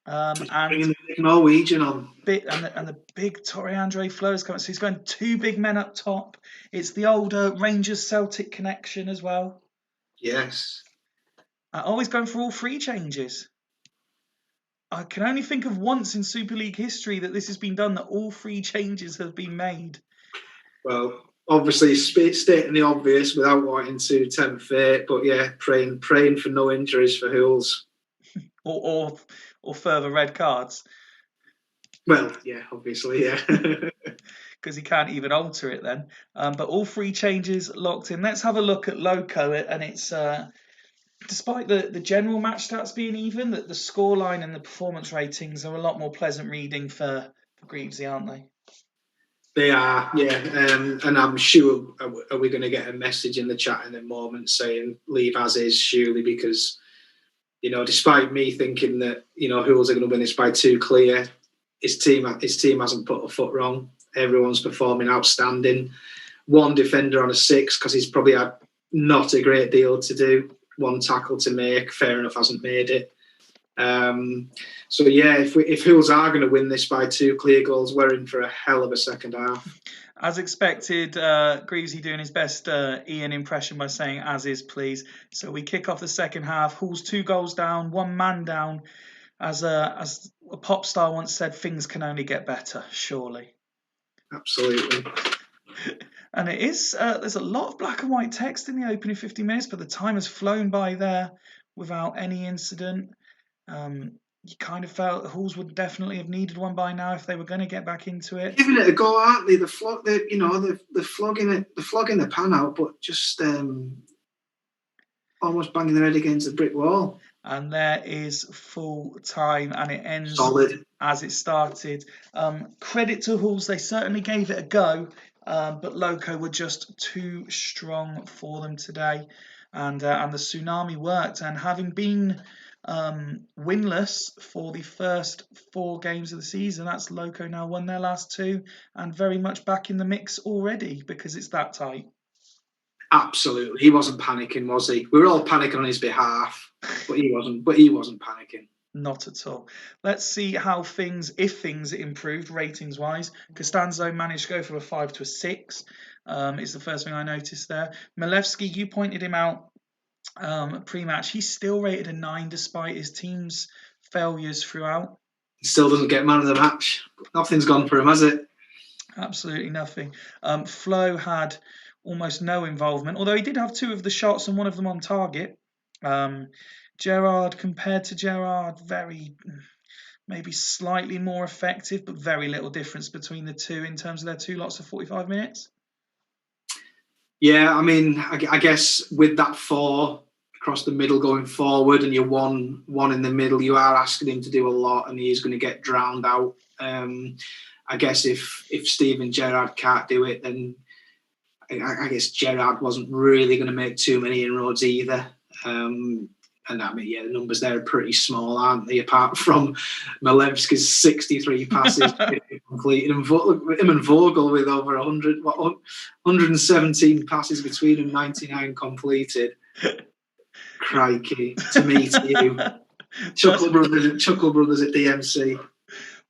And bringing the big Norwegian on. And the big Torre Andre Flo is coming. So he's going two big men up top. It's the older Rangers Celtic connection as well. Yes. Always going for all three changes. I can only think of once in Super League history that this has been done, that all three changes have been made. Well, obviously stating the obvious without wanting to tempt fate, but yeah, praying for no injuries for Hools. or further red cards. Well, yeah, obviously, yeah. Because he can't even alter it then. But all three changes locked in. Let's have a look at Loco, and it's despite the general match stats being even, that the scoreline and the performance ratings are a lot more pleasant reading for Greavesy, aren't they? They are, yeah. And I'm sure, are we going to get a message in the chat in a moment saying leave as is, surely, because, you know, despite me thinking that, you know, Hools are going to win this by 2 clear, his team hasn't put a foot wrong. Everyone's performing outstanding. One defender on a 6, because he's probably had not a great deal to do. 1 tackle to make, fair enough, hasn't made it. So yeah, if Hools are going to win this by 2 clear goals, we're in for a hell of a second half. As expected, Greavesy doing his best Ian impression by saying "as is, please." So we kick off the second half. Hools 2 goals down, 1 man down. As a pop star once said, things can only get better, surely. Absolutely. And it is. There's a lot of black and white text in the opening 50 minutes, but the time has flown by there without any incident. You kind of felt Hools would definitely have needed one by now if they were going to get back into it. Giving it a go, aren't they? They're flogging the pan out, but just almost banging their head against the brick wall. And there is full time, and it ends solid as it started. Credit to Hools, they certainly gave it a go, but Loco were just too strong for them today, and the tsunami worked. And having been winless for the first 4 games of the season, that's Loco now won their last 2 and very much back in the mix already, because it's that tight. Absolutely, he wasn't panicking, was he? We were all panicking on his behalf, but he wasn't panicking. Not at all. Let's see how if things improved ratings wise. Costanzo managed to go from a 5 to a 6. It's the first thing I noticed there. Milewski, you pointed him out pre-match. He's still rated a 9 despite his team's failures throughout. He still doesn't get man of the match. Nothing's gone for him, has it? Absolutely nothing. Flo had almost no involvement, although he did have 2 of the shots and 1 of them on target. Gerrard, compared to Gerrard, maybe slightly more effective, but very little difference between the 2 in terms of their 2 lots of 45 minutes. Yeah, I mean, I guess with that 4 across the middle going forward, and you're one in the middle, you are asking him to do a lot, and he is going to get drowned out. I guess if Steven Gerrard can't do it, then I guess Gerrard wasn't really going to make too many inroads either. And I mean, yeah, the numbers there are pretty small, aren't they? Apart from Malevski's 63 passes completed, and him and Vogel with over 117 passes between them, 99 completed. Crikey, to me, to you. Chuckle Brothers at DMC.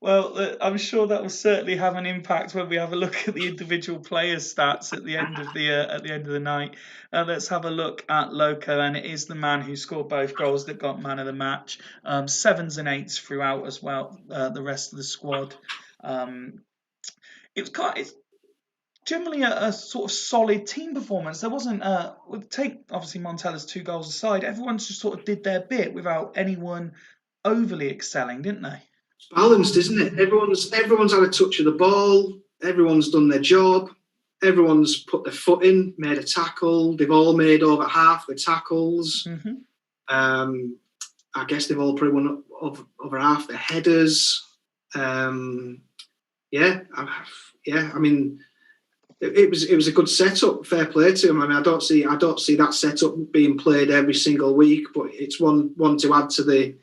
Well, I'm sure that will certainly have an impact when we have a look at the individual players' stats at the end of the night. Let's have a look at Loco, and it is the man who scored both goals that got man of the match. 7s and 8s throughout as well. The rest of the squad. It's generally a sort of solid team performance. There wasn't take obviously Montella's 2 goals aside. Everyone just sort of did their bit without anyone overly excelling, didn't they? Balanced, isn't it? Everyone's had a touch of the ball. Everyone's done their job. Everyone's put their foot in, made a tackle. They've all made over half the tackles. Mm-hmm. I guess they've all probably won over half the headers. I mean, it was a good setup. Fair play to them. I mean, I don't see that setup being played every single week, but it's one to add to the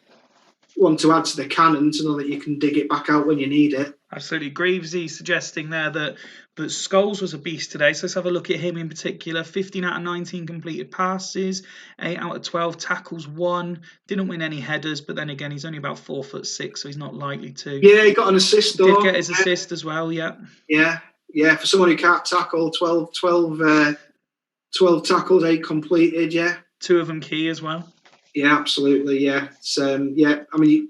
cannon to know that you can dig it back out when you need it. Absolutely. Greavesy suggesting there that Scholes was a beast today. So let's have a look at him in particular. 15 out of 19 completed passes, 8 out of 12 tackles won. Didn't win any headers, but then again, he's only about 4'6", so he's not likely to. Yeah, he got an assist though. Did get his assist as well, yeah. Yeah, for someone who can't tackle, 12 tackles, 8 completed, yeah. 2 of them key as well. Yeah, absolutely. Yeah, I mean,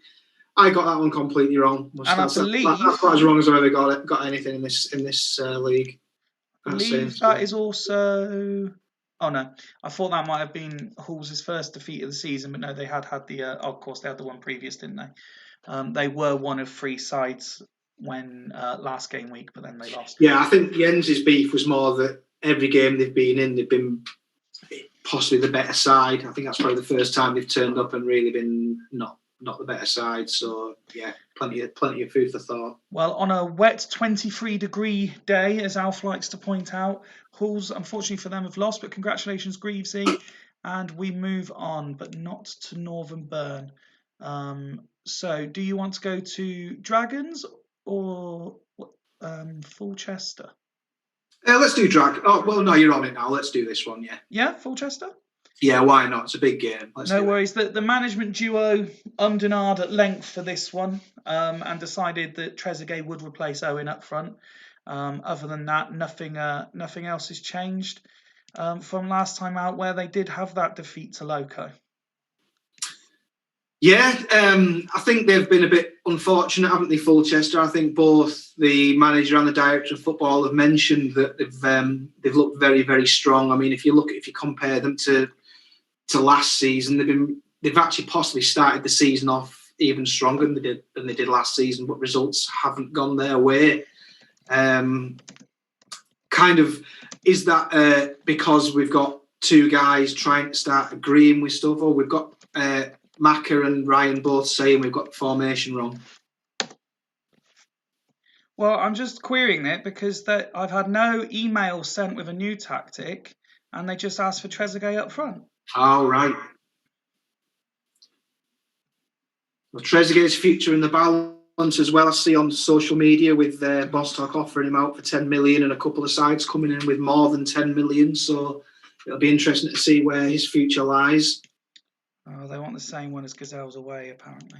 I got that one completely wrong. That's about as wrong as I've ever got anything in this league. I believe that is also. Oh no, I thought that might have been Hools' first defeat of the season, but no, they had the. Of course, they had the one previous, didn't they? They were one of 3 sides when last game week, but then they lost. Yeah, I think Jens's beef was more that every game they've been in, they've been possibly the better side. I think that's probably the first time they've turned up and really been not the better side. So yeah, plenty of food for thought. Well, on a wet 23-degree day, as Alf likes to point out, Hools, unfortunately for them, have lost. But congratulations, Greavesy, and we move on, but not to Northern Burn. So, do you want to go to Dragons or Fulchester? Let's do Drag. Oh well, no, you're on it now. Let's do this one. Yeah. Yeah, Fulchester. Yeah, why not? It's a big game. No worries. The management duo ummed and ahed at length for this one, and decided that Trezeguet would replace Owen up front. Other than that, nothing else has changed from last time out, where they did have that defeat to Loco. Yeah, I think they've been a bit unfortunate, haven't they, Fulchester? I think both the manager and the director of football have mentioned that they've looked very, very strong. I mean, if you compare them to last season, they've actually possibly started the season off even stronger than they did last season, but results haven't gone their way. Kind of, is that because we've got 2 guys trying to start agreeing with stuff, or we've got Macca and Ryan both saying we've got the formation wrong? Well, I'm just querying it because I've had no email sent with a new tactic, and they just asked for Trezeguet up front. Oh, right. Well, Trezeguet's future in the balance as well. I see on social media with Bostock offering him out for 10 million and a couple of sides coming in with more than 10 million. So it'll be interesting to see where his future lies. Oh, they want the same one as Gazelle's away, apparently.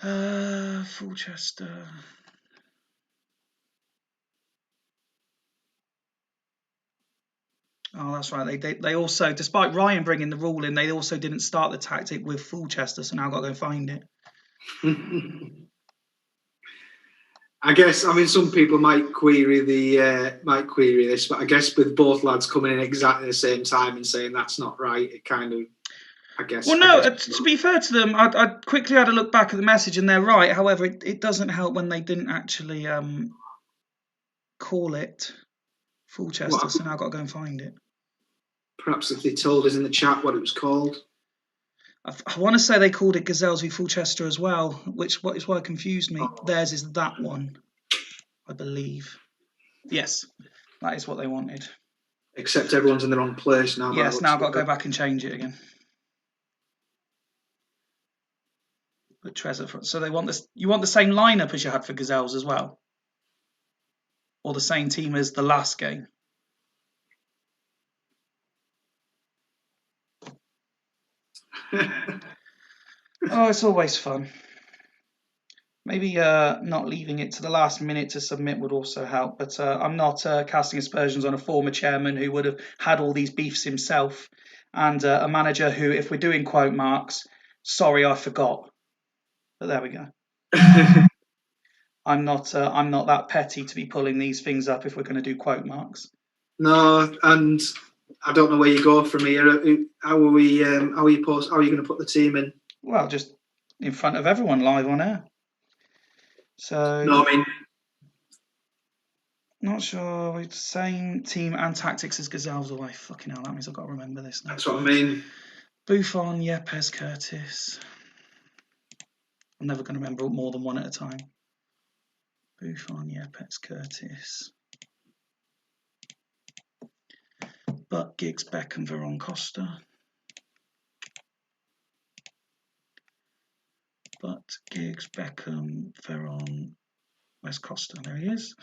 Fulchester. Oh, that's right. They also, despite Ryan bringing the rule in, they also didn't start the tactic with Fulchester, so now I've got to go find it. I guess, I mean, some people might query this, but I guess with both lads coming in exactly the same time and saying that's not right, it kind of, I guess. Well, no, to be fair to them, I quickly had a look back at the message and they're right. However, it doesn't help when they didn't actually call it Fulchester, so now I've got to go and find it. Perhaps if they told us in the chat what it was called. I want to say they called it Gazelles v Fulchester as well, which is why it confused me. Theirs is that one, I believe. Yes, that is what they wanted. Except everyone's in the wrong place now. Yes, now I've got to go back and change it again. Put Trez up front. So they want this. You want the same lineup as you had for Gazelles as well, or the same team as the last game? Oh, it's always fun. Maybe not leaving it to the last minute to submit would also help, but I'm not casting aspersions on a former chairman who would have had all these beefs himself, and a manager who, if we're doing quote marks, sorry, I forgot. But there we go. I'm not that petty to be pulling these things up if we're going to do quote marks. No, and I don't know where you go from here. How are you going to put the team in? Well, just in front of everyone live on air. So no, I mean, not sure. It's same team and tactics as Gazelles. Oh, fucking hell, that means I've got to remember this now. That's what I mean. Buffon, Yepes, Curtis. I'm never going to remember more than one at a time. Buffon, Yepes, Curtis. Butt, Giggs, Beckham, Veron, Costa. Butt, Giggs, Beckham, Veron, where's Costa? There he is.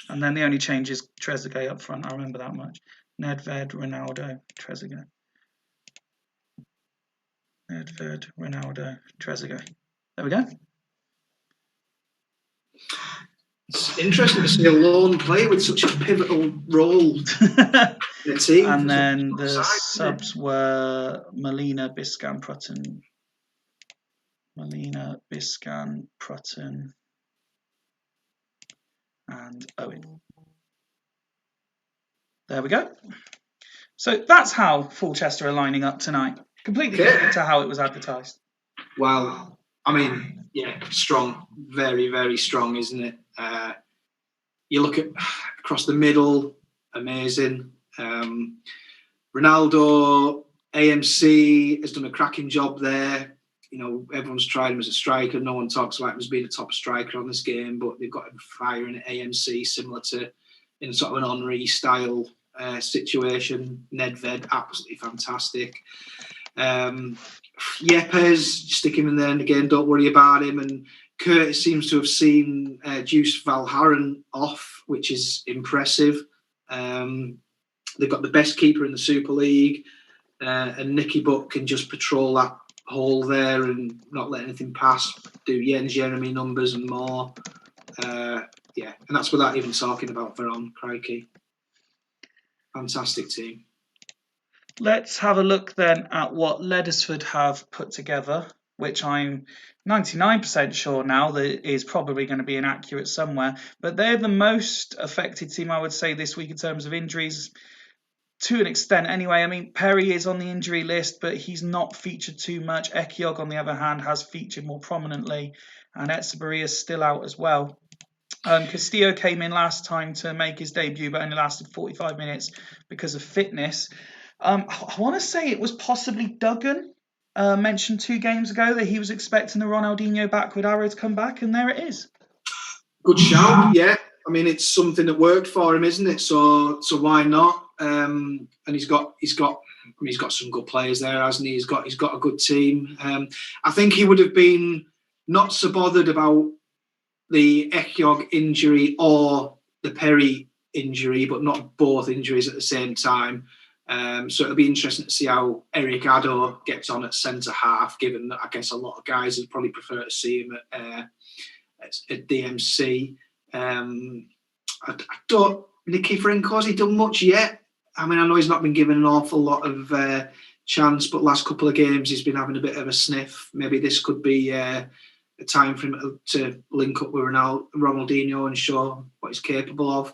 And then the only change is Trezeguet up front. I remember that much. Nedved, Ronaldo, Trezeguet. Nedved, Ronaldo, Trezeguet. There we go. It's interesting to see a lone player with such a pivotal role in the team. And then the subs were Molina, Biscan, Prutton. Molina, Biscan, Prutton, and Owen. There we go. So that's how Fulchester are lining up tonight. Completely different to how it was advertised. Well, I mean, yeah, strong. Very, very strong, isn't it? You look at across the middle, amazing. Ronaldo, AMC has done a cracking job there. You know, everyone's tried him as a striker. No one talks about him as being a top striker on this game, but they've got him firing at AMC, similar to in sort of an Henry style situation. Nedved, absolutely fantastic. Yepes, stick him in there, and again, don't worry about him. And Curtis seems to have seen Juice Valharan off, which is impressive. They've got the best keeper in the Super League, and Nicky Butt can just patrol that hole there and not let anything pass, do Jens Jeremy numbers and more. Yeah, and that's without even talking about Veron, crikey. Fantastic team. Let's have a look then at what Leddersford have put together, which I'm 99% sure now that is probably going to be inaccurate somewhere. But they're the most affected team, I would say, this week in terms of injuries. To an extent, anyway. I mean, Perry is on the injury list, but he's not featured too much. Ekiog, on the other hand, has featured more prominently, and Etzebury is still out as well. Castillo came in last time to make his debut, but only lasted 45 minutes because of fitness. I want to say it was possibly Duggan mentioned 2 games ago that he was expecting the Ronaldinho backward arrow to come back, and there it is. Good shout, yeah. I mean, it's something that worked for him, isn't it? So why not? And he's got some good players there, hasn't he? He's got a good team. I think he would have been not so bothered about the Ekiog injury or the Perry injury, but not both injuries at the same time. So it'll be interesting to see how Eric Addo gets on at centre half, given that I guess a lot of guys would probably prefer to see him at DMC. I don't. Nicky Franco, has he done much yet? I mean, I know he's not been given an awful lot of chance, but last couple of games he's been having a bit of a sniff. Maybe this could be a time for him to link up with Ronaldinho and show what he's capable of.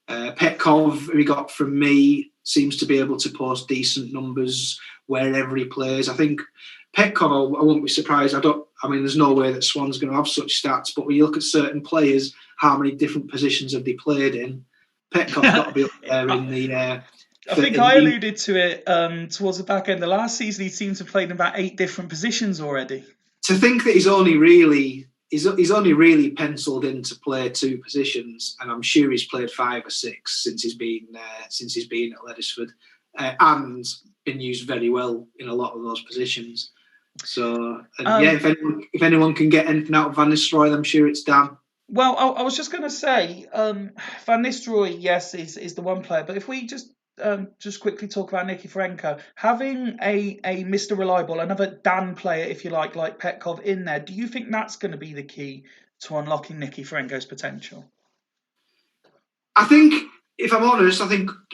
Petkov, who he got from me, seems to be able to post decent numbers wherever he plays. I think Petkov, I won't be surprised. I mean, there's no way that Swan's going to have such stats, but when you look at certain players, how many different positions have they played in? Petkov's got to be up there in the I think I alluded to it towards the back end of last season. He seemed to have played in about 8 different positions already. To think that he's only really penciled in to play 2 positions, and I'm sure he's played 5 or 6 since he's been at Leddersford, and been used very well in a lot of those positions. So, if anyone can get anything out of Van Nistelrooy, I'm sure it's Dan. Well, I was just going to say, Van Nistelrooy, yes, is the one player. But if we just quickly talk about Nikiforenko, having a Mr. Reliable, another Dan player, if you like Petkov in there, do you think that's going to be the key to unlocking Nikiforenko's potential? I think, if I'm honest,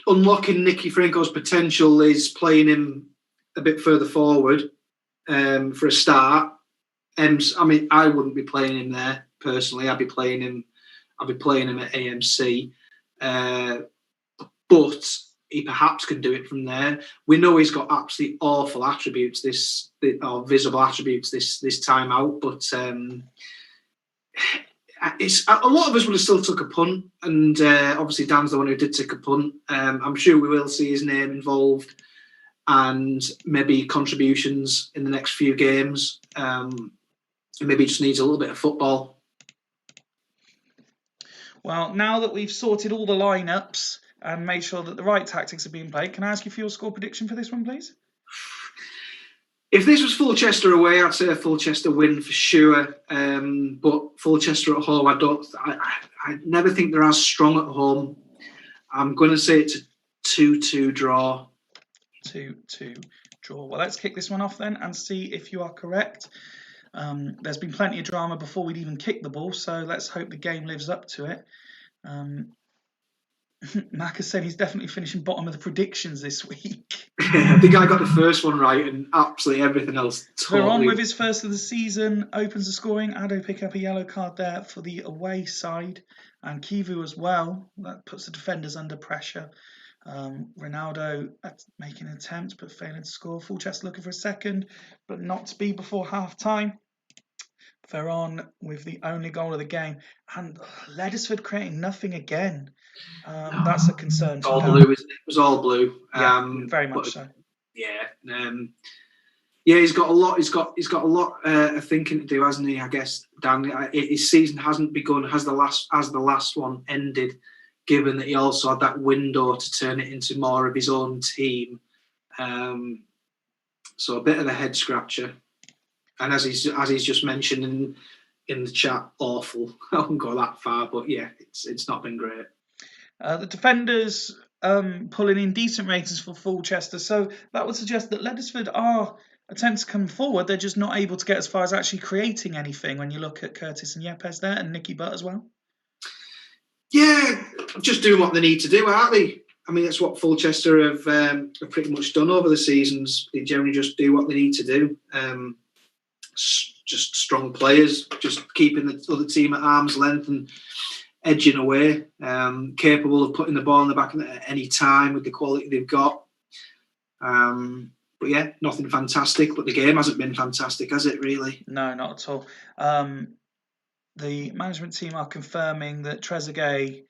unlocking Nikiforenko's potential is playing him a bit further forward for a start. I wouldn't be playing him there personally. I'd be playing him at AMC, but he perhaps can do it from there. We know he's got absolutely awful attributes, visible attributes this time out, but it's a lot of us would have still took a punt, and obviously Dan's the one who did take a punt. I'm sure we will see his name involved and maybe contributions in the next few games. And maybe just needs a little bit of football. Well, now that we've sorted all the lineups and made sure that the right tactics are being played, can I ask you for your score prediction for this one, please? If this was Fulchester away, I'd say a Fulchester win for sure. But Fulchester at home, I never think they're as strong at home. I'm going to say it's a 2-2 draw. 2-2 draw. Well, let's kick this one off then and see if you are correct. There's been plenty of drama before we'd even kicked the ball, so let's hope the game lives up to it. Mac has said he's definitely finishing bottom of the predictions this week. I think I got the first one right and absolutely everything else. Veron with his first of the season opens the scoring. Ado pick up a yellow card there for the away side, and Kivu as well. That puts the defenders under pressure. Ronaldo making an attempt but failing to score. Fulchester looking for a second, but not to be before half time. Veron with the only goal of the game, and Leddersford creating nothing again. That's a concern. All blue, isn't it? It was all blue. Very much so. Yeah, he's got a lot. He's got a lot of thinking to do, hasn't he? I guess Dan. His season hasn't begun as the last one ended. Given that he also had that window to turn it into more of his own team, so a bit of a head scratcher. And as he's just mentioned in the chat, awful. I wouldn't go that far, but yeah, it's not been great. The defenders pulling in decent ratings for Fulchester, so that would suggest that Leddersford are attempting to come forward. They're just not able to get as far as actually creating anything. When you look at Curtis and Yepes there, and Nicky Butt as well. Yeah, just doing what they need to do, aren't they? I mean, that's what Fulchester have pretty much done over the seasons. They generally just do what they need to do. Just strong players, just keeping the other team at arm's length and edging away. Capable of putting the ball in the back at any time with the quality they've got. But yeah, nothing fantastic. But the game hasn't been fantastic, has it, really? No, not at all. The management team are confirming that Trezeguet,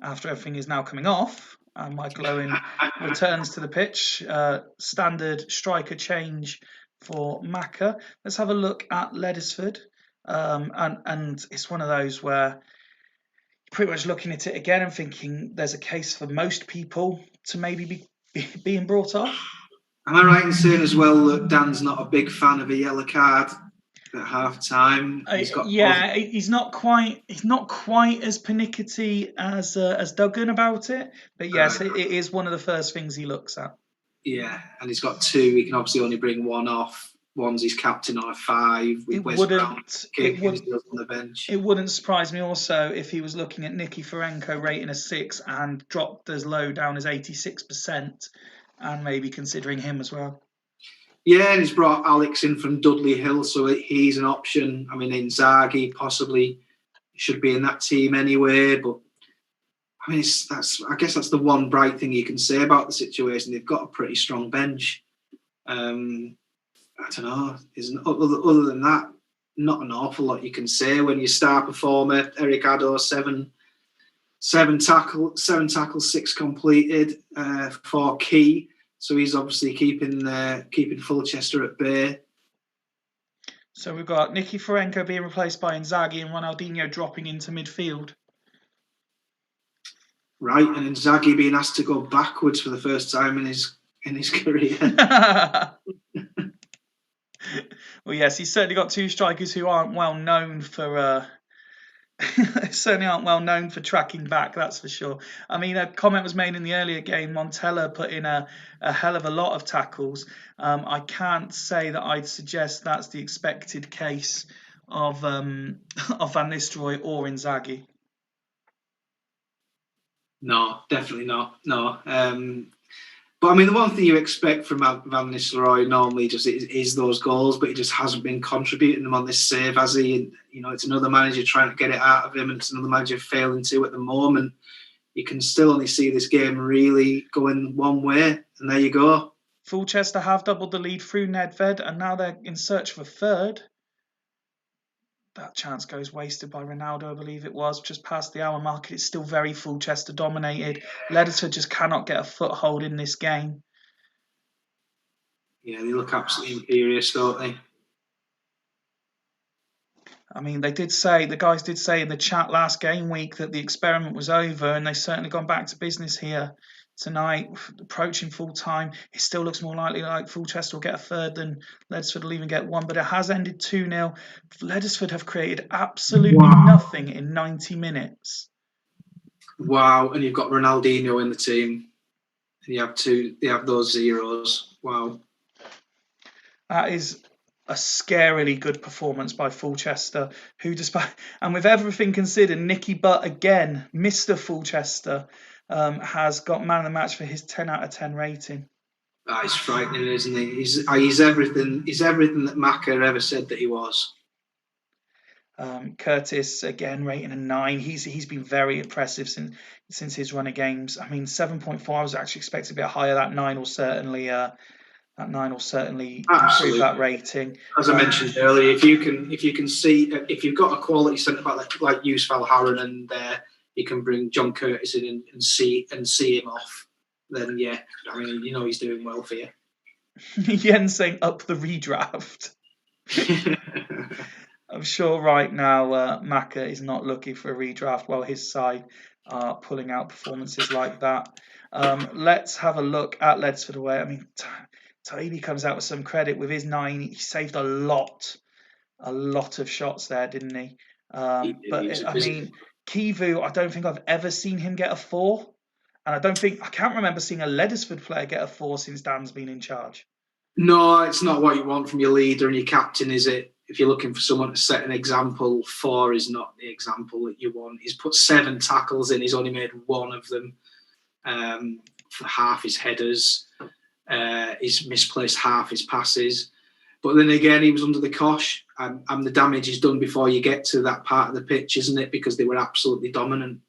after everything is now coming off, and Michael Owen returns to the pitch. Standard striker change for Macca. Let's have a look at Leddersford. And it's one of those where you're pretty much looking at it again and thinking there's a case for most people to maybe be being brought off. Am I right in saying as well that Dan's not a big fan of a yellow card at half time? He's not quite as pernickety as Duggan about it, but yes, it is one of the first things he looks at. Yeah, and he's got 2. He can obviously only bring 1 off. One's his captain on a 5 with Wes Brown on the bench. It wouldn't surprise me also if he was looking at Nikiforenko rating a 6 and dropped as low down as 86% and maybe considering him as well. Yeah, and he's brought Alex in from Dudley Hill, so he's an option. I mean, Inzaghi possibly should be in that team anyway, but I mean, I guess that's the one bright thing you can say about the situation. They've got a pretty strong bench. I don't know. Other than that, not an awful lot you can say when your star performer, Eric Addo, 7 7 tackles, 6 completed, 4 key. So he's obviously keeping Fulchester at bay. So we've got Nicky Ferenko being replaced by Inzaghi and Ronaldinho dropping into midfield. Right, and Inzaghi being asked to go backwards for the first time in his career. Well, yes, he's certainly got two strikers who aren't well known for tracking back, that's for sure. I mean, a comment was made in the earlier game. Montella put in a hell of a lot of tackles. I can't say that I'd suggest that's the expected case of Van Nistelrooy or Inzaghi. No, definitely not. No. But I mean, the one thing you expect from Van Nistelrooy normally just is those goals, but he just hasn't been contributing them on this save, has he? And, you know, it's another manager trying to get it out of him, and it's another manager failing to at the moment. You can still only see this game really going one way, and there you go. Fulchester have doubled the lead through Nedved, and now they're in search of a third. That chance goes wasted by Ronaldo, I believe it was, just past the hour mark. It's still very Fulchester dominated. Leddersford just cannot get a foothold in this game. Yeah, they look absolutely imperious, don't they? I mean, the guys did say in the chat last game week that the experiment was over, and they've certainly gone back to business here tonight, approaching full time. It still looks more likely like Fulchester will get a third than Leddersford will even get one, but it has ended 2-0. Leddersford have created absolutely nothing in 90 minutes. Wow, and you've got Ronaldinho in the team. And you have those zeros. Wow. That is a scarily good performance by Fulchester, who, and with everything considered, Nicky Butt again, Mr. Fulchester, has got man of the match for his 10 out of 10 rating. That is frightening, isn't he? He's everything. He's everything that Macca ever said that he was. Curtis again rating a 9. He's been very impressive since his run of games. I mean, 7.4. I was actually expecting a bit higher. That 9 will certainly improve that rating. As I mentioned earlier, if you can see, if you've got a quality centre back like Yusuf Al-Harran, and you can bring John Curtis in and see him off, then yeah, I mean, you know he's doing well for you. Jens saying up the redraft. I'm sure right now Macca is not looking for a redraft while his side are pulling out performances like that. Let's have a look at Leddersford away. I mean, Taibbi comes out with some credit with his 9. He saved a lot of shots there, didn't he? I mean, Kivu, I don't think I've ever seen him get a 4. And I can't remember seeing a Leddersford player get a 4 since Dan's been in charge. No, it's not what you want from your leader and your captain, is it? If you're looking for someone to set an example, 4 is not the example that you want. He's put 7 tackles in. He's only made 1 of them for half his headers. He's misplaced half his passes. But then again, he was under the cosh, and the damage is done before you get to that part of the pitch, isn't it? Because they were absolutely dominant.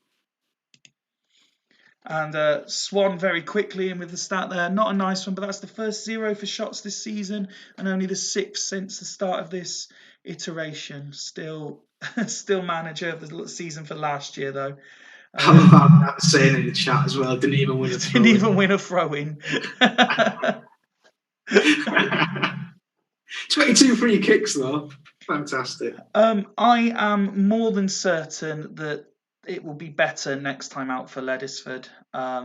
And Swan very quickly in with the stat there. Not a nice one, but that's the first 0 for shots this season and only the 6th since the start of this iteration. Still manager of the season for last year, though. I found that saying in the chat as well. Didn't even win a throw-in. 22 free kicks, though. Fantastic. I am more than certain that it will be better next time out for Leddersford.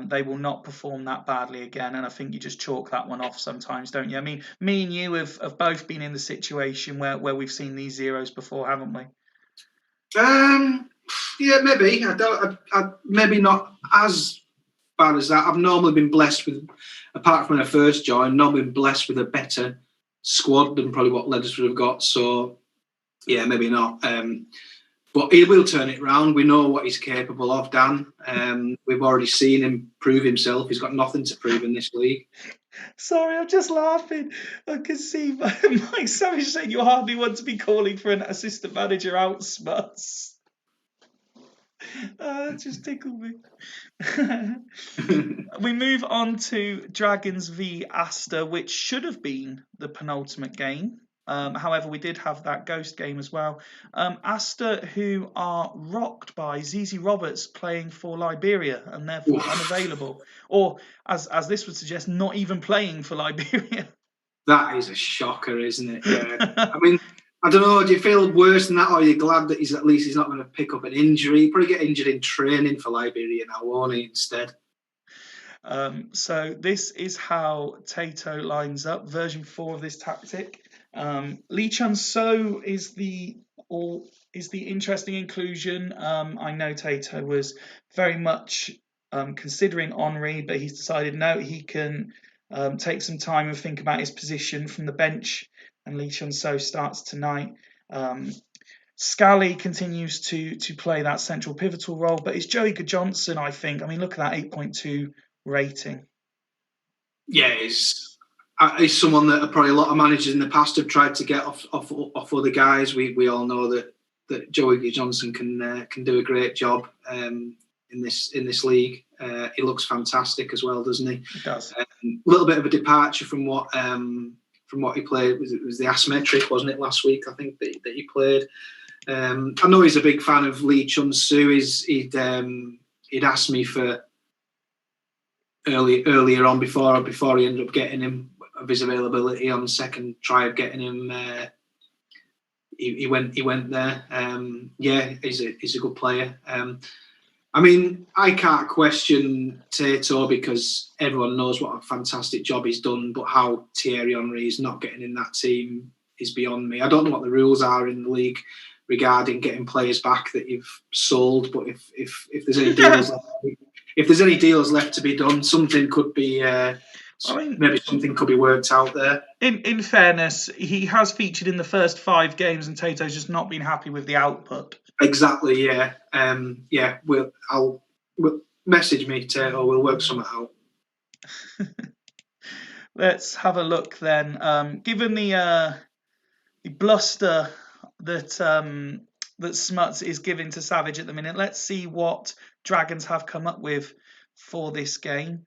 They will not perform that badly again, and I think you just chalk that one off sometimes, don't you? I mean, me and you have both been in the situation where we've seen these zeros before, haven't we? Yeah, maybe. I maybe not as bad as that. I've normally been blessed with, apart from when I first joined, normally been blessed with a better squad than probably what Leddersford have got. So, yeah, maybe not. But he will turn it round. We know what he's capable of, Dan. We've already seen him prove himself. He's got nothing to prove in this league. Sorry, I'm just laughing. I can see Mike Savage saying you hardly want to be calling for an assistant manager out, Smuts. That just tickled me. We move on to Dragons v Astor, which should have been the penultimate game. However, we did have that ghost game as well. Astor, who are rocked by ZZ Roberts playing for Liberia and therefore unavailable, or as this would suggest, not even playing for Liberia. That is a shocker, isn't it? Yeah. I mean, I don't know. Do you feel worse than that, or are you glad that he's not going to pick up an injury? He'll probably get injured in training for Liberia now, won't he? Instead. So this is how Tato lines up. Version 4 of this tactic. Lee Chun-So is the interesting inclusion. I know Tato was very much considering Henry, but he's decided no, he can take some time and think about his position from the bench, and Lee Chun-So starts tonight. Scally continues to play that central pivotal role, but it's Joey Johnson, I think. I mean, look at that 8.2 rating. Yeah, he's someone that probably a lot of managers in the past have tried to get off other guys. We all know that Joey Johnson can do a great job in this league. He looks fantastic as well, doesn't he? He does. A little bit of a departure from what he played. It was the asymmetric, wasn't it, last week? I think that he played. I know he's a big fan of Lee Chun-So. He'd asked me for earlier on before he ended up getting him of his availability on the second try of getting him. He went there. He's a good player. I mean, I can't question Tato because everyone knows what a fantastic job he's done, but how Thierry Henry is not getting in that team is beyond me. I don't know what the rules are in the league regarding getting players back that you've sold, but if there's any deals if there's any deals left to be done, something could be maybe something could be worked out there. In fairness, he has featured in the first 5 games, and Tato's just not been happy with the output. Exactly. Yeah. We'll message me, Tato. We'll work something out. Let's have a look then. Given the bluster that Smuts is giving to Savage at the minute, let's see what Dragons have come up with for this game.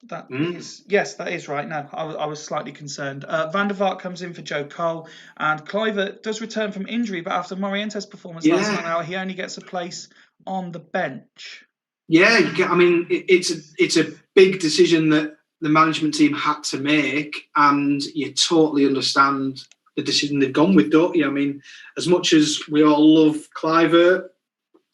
That is right. No, I was slightly concerned. Van der Vaart comes in for Joe Cole, and Kluivert does return from injury, but after Moriente's performance last night, he only gets a place on the bench. Yeah, I mean, it's a big decision that the management team had to make, and you totally understand the decision they've gone with, don't you? I mean, as much as we all love Kluivert,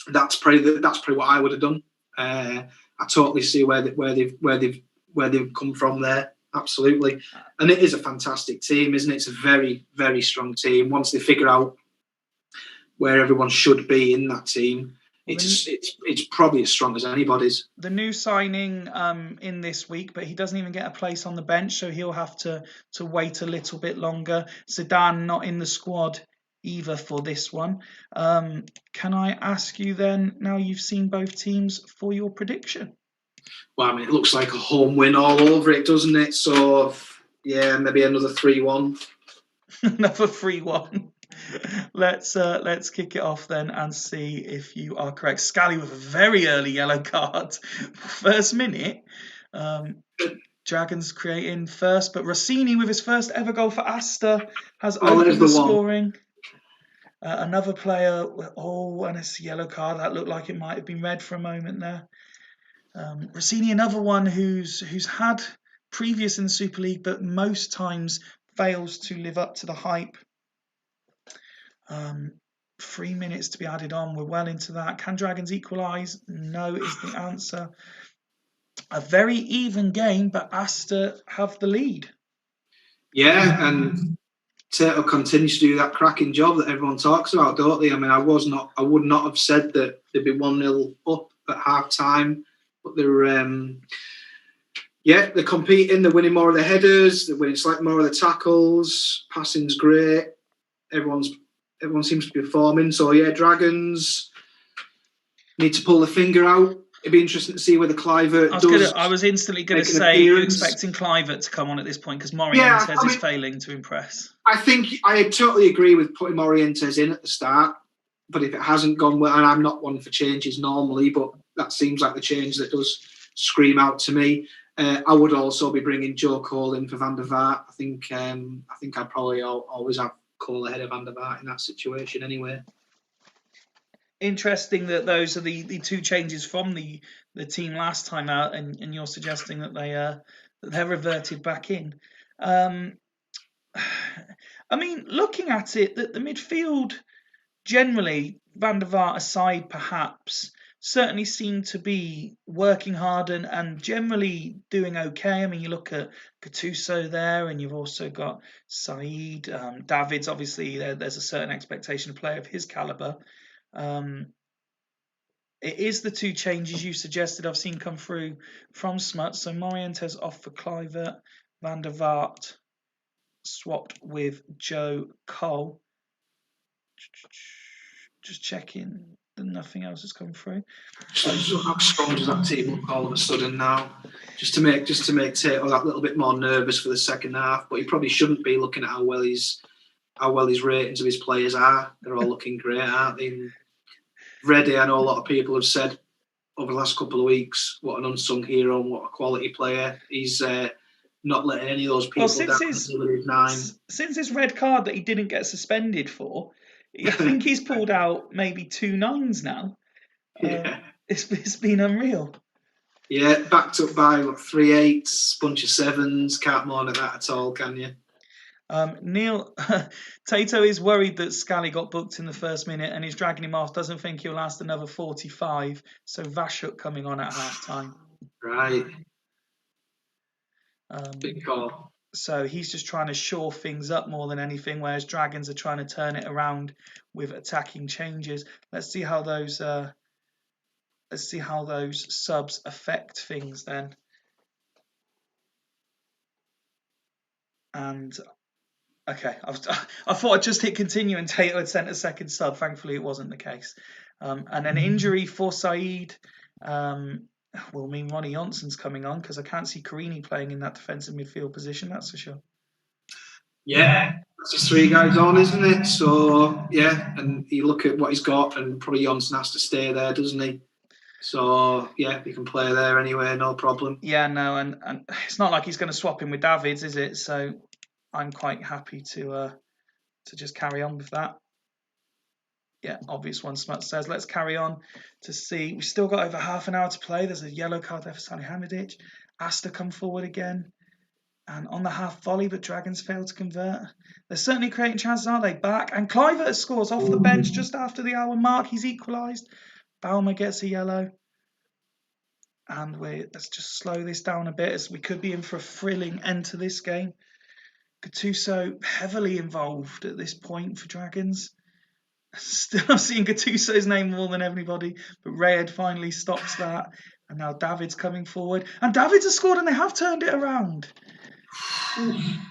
that's probably what I would have done. I totally see where they've come from there. Absolutely, and it is a fantastic team, isn't it? It's a very, very strong team. Once they figure out where everyone should be in that team, it's probably as strong as anybody's. The new signing in this week, but he doesn't even get a place on the bench, so he'll have to wait a little bit longer. Zidane not in the squad either for this one. Can I ask you then, now you've seen both teams, for your prediction? Well, I mean, it looks like a home win all over it, doesn't it? So, yeah, maybe another 3-1. Another 3-1. Let's kick it off then and see if you are correct. Scally with a very early yellow card. First minute. Dragons creating first, but Rossini with his first ever goal for Astor has opened the scoring. Another player, and it's a yellow card. That looked like it might have been red for a moment there. Rossini, another one who's had previous in the Super League, but most times fails to live up to the hype. 3 minutes to be added on. We're well into that. Can Dragons equalise? No is the answer. A very even game, but Astor have the lead. Yeah, and Tato continues to do that cracking job that everyone talks about, don't they? I mean, I would not have said that they'd be 1-0 up at half time, but they're competing, they're winning more of the headers, they're winning slightly more of the tackles, passing's great, everyone seems to be performing. So yeah, Dragons need to pull the finger out. It'd be interesting to see whether Kluivert does. I was instantly going to say, you're expecting Kluivert to come on at this point because Morientes is failing to impress. I think I totally agree with putting Morientes in at the start, but if it hasn't gone well, and I'm not one for changes normally, but that seems like the change that does scream out to me. I would also be bringing Joe Cole in for Van der Vaart. I think I'd probably always have Cole ahead of Van der Vaart in that situation anyway. Interesting that those are the two changes from the team last time out, and you're suggesting that they're reverted back in. I mean, looking at it, that the midfield generally, Van der Vaart aside perhaps, certainly seem to be working hard and generally doing okay. I mean, you look at Gattuso there, and you've also got Said, Davids. Obviously, there's a certain expectation of play of his calibre. It is the two changes you suggested I've seen come through from Smuts. So Morientes off for Kluivert, Van der Vaart swapped with Joe Cole. Just checking that nothing else has come through. So how strong does that team look all of a sudden now? Just to make Tato that little bit more nervous for the second half, but he probably shouldn't be, looking at how well his ratings of his players are. They're all looking great, aren't they? Reddy, I know a lot of people have said over the last couple of weeks what an unsung hero and what a quality player. He's not letting any of those people down until he's 9. Since his red card that he didn't get suspended for, I think he's pulled out maybe 2 9s now. Yeah. It's been unreal. Yeah, backed up by 3 8s, bunch of 7s. Can't moan at that at all, can you? Neil, Tato is worried that Scally got booked in the first minute and he's dragging him off. Doesn't think he'll last another 45. So Vashuk coming on at half time. Right. Big call. So he's just trying to shore things up more than anything, whereas Dragons are trying to turn it around with attacking changes. Let's see how those subs affect things then. And okay, I thought I'd just hit continue and Tato had sent a second sub. Thankfully, it wasn't the case. And an injury for Said will mean Ronnie Johnson's coming on, because I can't see Carini playing in that defensive midfield position, that's for sure. Yeah, that's just 3 guys on, isn't it? So, yeah, and you look at what he's got, and probably Johnson has to stay there, doesn't he? So, yeah, he can play there anyway, no problem. Yeah, no, and it's not like he's going to swap him with Davids, is it? So I'm quite happy to just carry on with that. Yeah, obvious one. Smuts says, let's carry on to see. We've still got over half an hour to play. There's a yellow card there for Salihamidzic. Asta come forward again. And on the half volley, but Dragons failed to convert. They're certainly creating chances, aren't they? Back. And Kluivert scores off the bench just after the hour mark. He's equalised. Baumer gets a yellow. And let's just slow this down a bit, as we could be in for a thrilling end to this game. Gattuso heavily involved at this point for Dragons. Still, I'm seeing Gattuso's name more than everybody, but Rayed finally stops that. And now David's coming forward. And Davids has scored, and they have turned it around.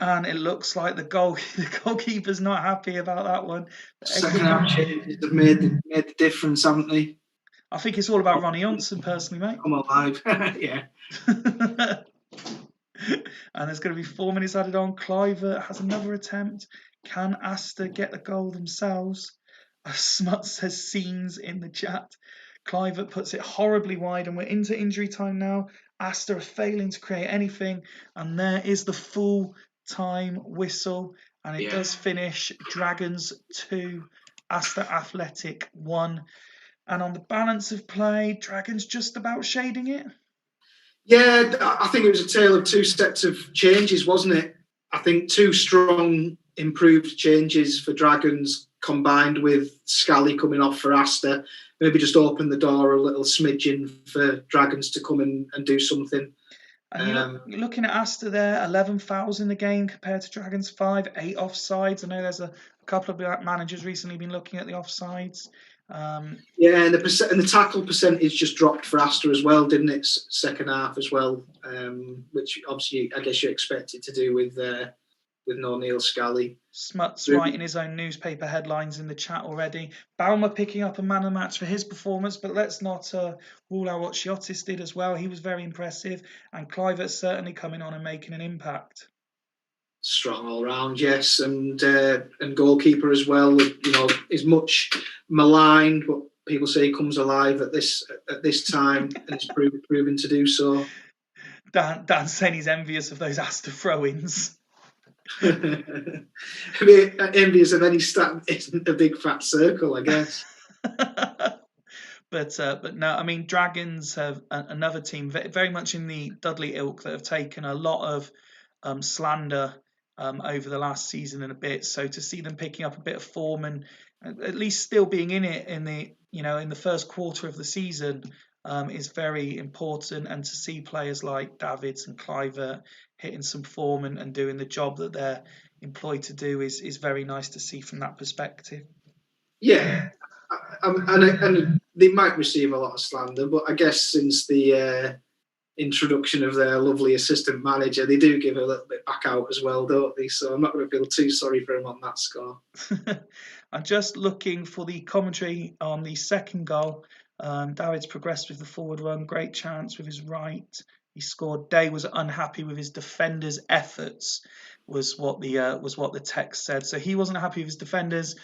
And it looks like the goalkeeper's not happy about that one. Second half changes have made the difference, haven't they? I think it's all about Ronnie Johnson, personally, mate. Come alive. Yeah. And there's going to be 4 minutes added on. Kluivert has another attempt. Can Asta get the goal themselves? Smuts says scenes in the chat. Kluivert puts it horribly wide, and we're into injury time now. Asta are failing to create anything, and there is the full-time whistle, and it does finish Dragons 2, Asta Athletic 1. And on the balance of play, Dragons just about shading it. Yeah, I think it was a tale of 2 sets of changes, wasn't it? I think 2 strong, improved changes for Dragons, combined with Scally coming off for Asta, maybe just open the door a little smidgen for Dragons to come in and do something. And you're looking at Asta there, 11,000 a game compared to Dragons 5, 8 offsides. I know there's a couple of managers recently been looking at the offsides. Yeah, and the tackle percentage just dropped for Asta as well, didn't it? Second half as well, which obviously I guess you expect it to do with no Neil Scally. Smuts writing his own newspaper headlines in the chat already. Baumer picking up a man of the match for his performance, but let's not rule out what Chiotis did as well. He was very impressive, and Kluivert certainly coming on and making an impact. Strong all round, yes, and goalkeeper as well. You know, is much maligned, but people say he comes alive at this time, and it's proven to do so. Dan saying he's envious of those Astor throw-ins. Envious of any stat isn't a big fat circle, I guess. But no, I mean, Dragons have another team very much in the Dudley ilk that have taken a lot of slander over the last season and a bit. So to see them picking up a bit of form and at least still being in it in the first quarter of the season is very important. And to see players like Davids and Clivert hitting some form and doing the job that they're employed to do is very nice to see from that perspective. Yeah, and they might receive a lot of slander, but I guess since the introduction of their lovely assistant manager, they do give a little bit back out as well, don't they? So I'm not going to feel too sorry for him on that score. I'm just looking for the commentary on the second goal. Davids progressed with the forward run, great chance with his right. He scored. Day was unhappy with his defenders' efforts, was what the text said. So he wasn't happy with his defenders.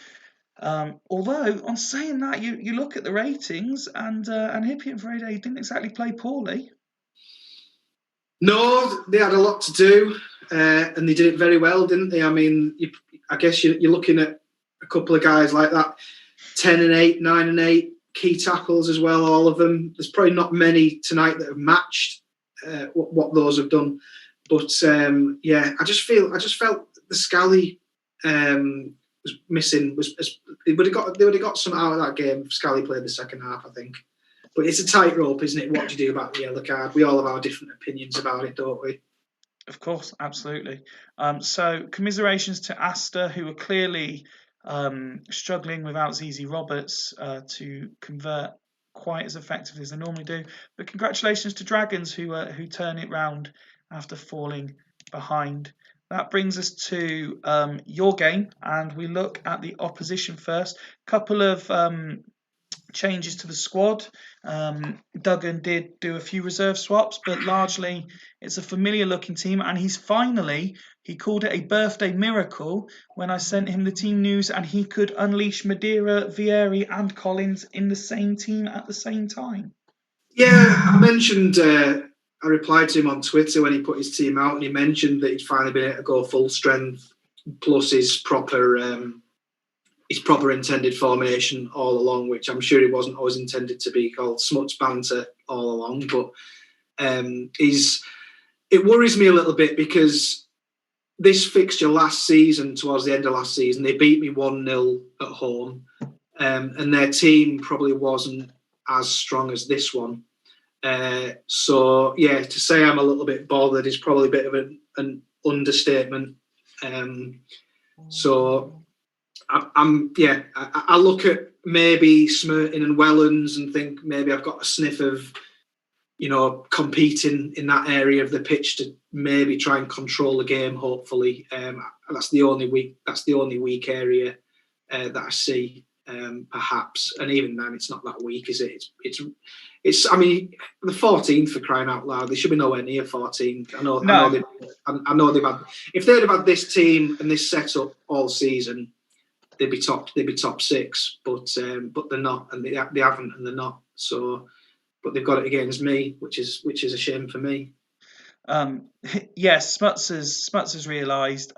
Although on saying that, you look at the ratings and Hippie and Friday didn't exactly play poorly. No, they had a lot to do, and they did it very well, didn't they? I mean, I guess you're looking at a couple of guys like that, 10 and 8, 9 and 8, key tackles as well, all of them. There's probably not many tonight that have matched what those have done. But I just felt the Scally was missing. They would have got some out of that game if Scally played the second half, I think. But it's a tightrope, isn't it? What do you do about the yellow card? We all have our different opinions about it, don't we? Of course, absolutely. So commiserations to Astor, who are clearly struggling without ZZ Roberts to convert quite as effectively as they normally do. But congratulations to Dragons, who turn it round after falling behind. That brings us to your game, and we look at the opposition first. Couple of changes to the squad. Duggan did do a few reserve swaps, but largely it's a familiar looking team, and he called it a birthday miracle when I sent him the team news and he could unleash Madeira, Vieri and Collins in the same team at the same time. Yeah, I replied to him on Twitter when he put his team out, and he mentioned that he'd finally been able to go full strength plus his proper intended formation all along, which I'm sure it wasn't always intended to be called Smuts Banter all along. But it worries me a little bit because this fixture last season, towards the end of last season, they beat me 1-0 at home, and their team probably wasn't as strong as this one. So to say I'm a little bit bothered is probably a bit of an understatement. I look at maybe Smerton and Wellens and think maybe I've got a sniff of, competing in that area of the pitch to maybe try and control the game. Hopefully, that's the only weak area that I see, perhaps. And even then, it's not that weak, is it? It's. I mean, the 14th, for crying out loud, they should be nowhere near 14th. I know they've had. If they'd have had this team and this setup all season, they'd be top 6. But they're not, and they haven't, and they're not. So, but they've got it against me, which is a shame for me. Yes, Smuts has realised.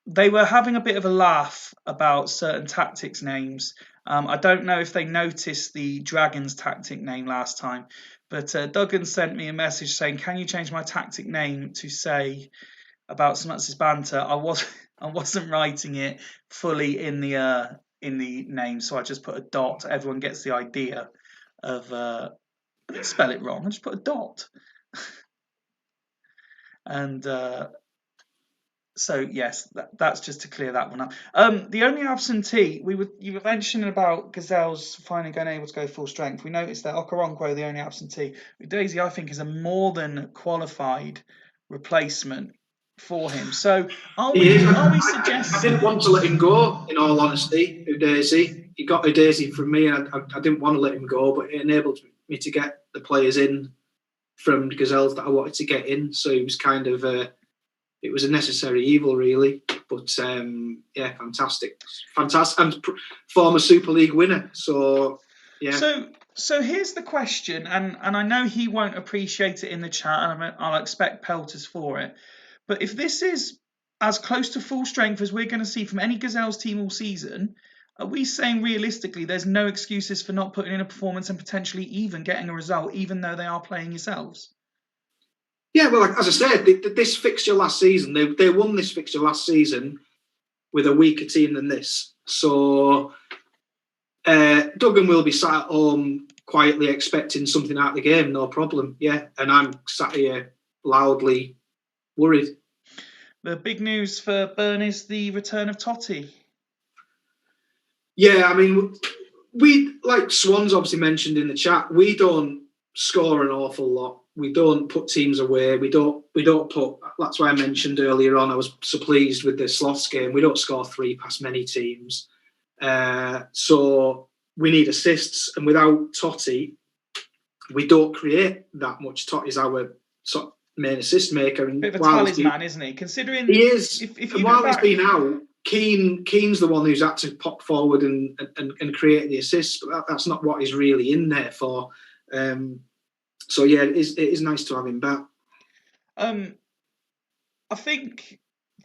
They were having a bit of a laugh about certain tactics names. I don't know if they noticed the Dragons tactic name last time, but Duggan sent me a message saying, "Can you change my tactic name to say about Smuts' banter?" I wasn't writing it fully in the name, so I just put a dot. Everyone gets the idea of. I didn't spell it wrong. I just put a dot. And. So yes, that's just to clear that one up. The only absentee you were mentioning about Gazelles finally going able to go full strength. We noticed that Okoronkwo, the only absentee. Daisy, I think, is a more than qualified replacement for him. So are we suggesting? I didn't want to let him go. In all honesty, Daisy, he got Daisy from me, and I didn't want to let him go, but it enabled me to get the players in from Gazelles that I wanted to get in. So it was kind of. It was a necessary evil, really. But, fantastic. And former Super League winner. So, Yeah. So here's the question, and I know he won't appreciate it in the chat, and I'll expect pelters for it. But if this is as close to full strength as we're going to see from any Gazelles team all season, are we saying realistically there's no excuses for not putting in a performance and potentially even getting a result, even though they are playing yourselves? Yeah, well, as I said, this fixture last season, they won this fixture last season with a weaker team than this. So Duggan will be sat at home quietly expecting something out of the game, no problem. Yeah, and I'm sat here loudly worried. The big news for Burn is the return of Totti. Yeah, I mean, we, like Swan's obviously mentioned in the chat, we don't score an awful lot. We don't put teams away. We don't put. That's why I mentioned earlier on. I was so pleased with the Sloths game. We don't score 3 past many teams. So we need assists, and without Totti, we don't create that much. Totti's our sort of main assist maker. And bit of a talisman, isn't he? Considering he is, if and while he's been out, Keane's the one who's had to pop forward and create the assists, but that's not what he's really in there for. So yeah, it is nice to have him back. I think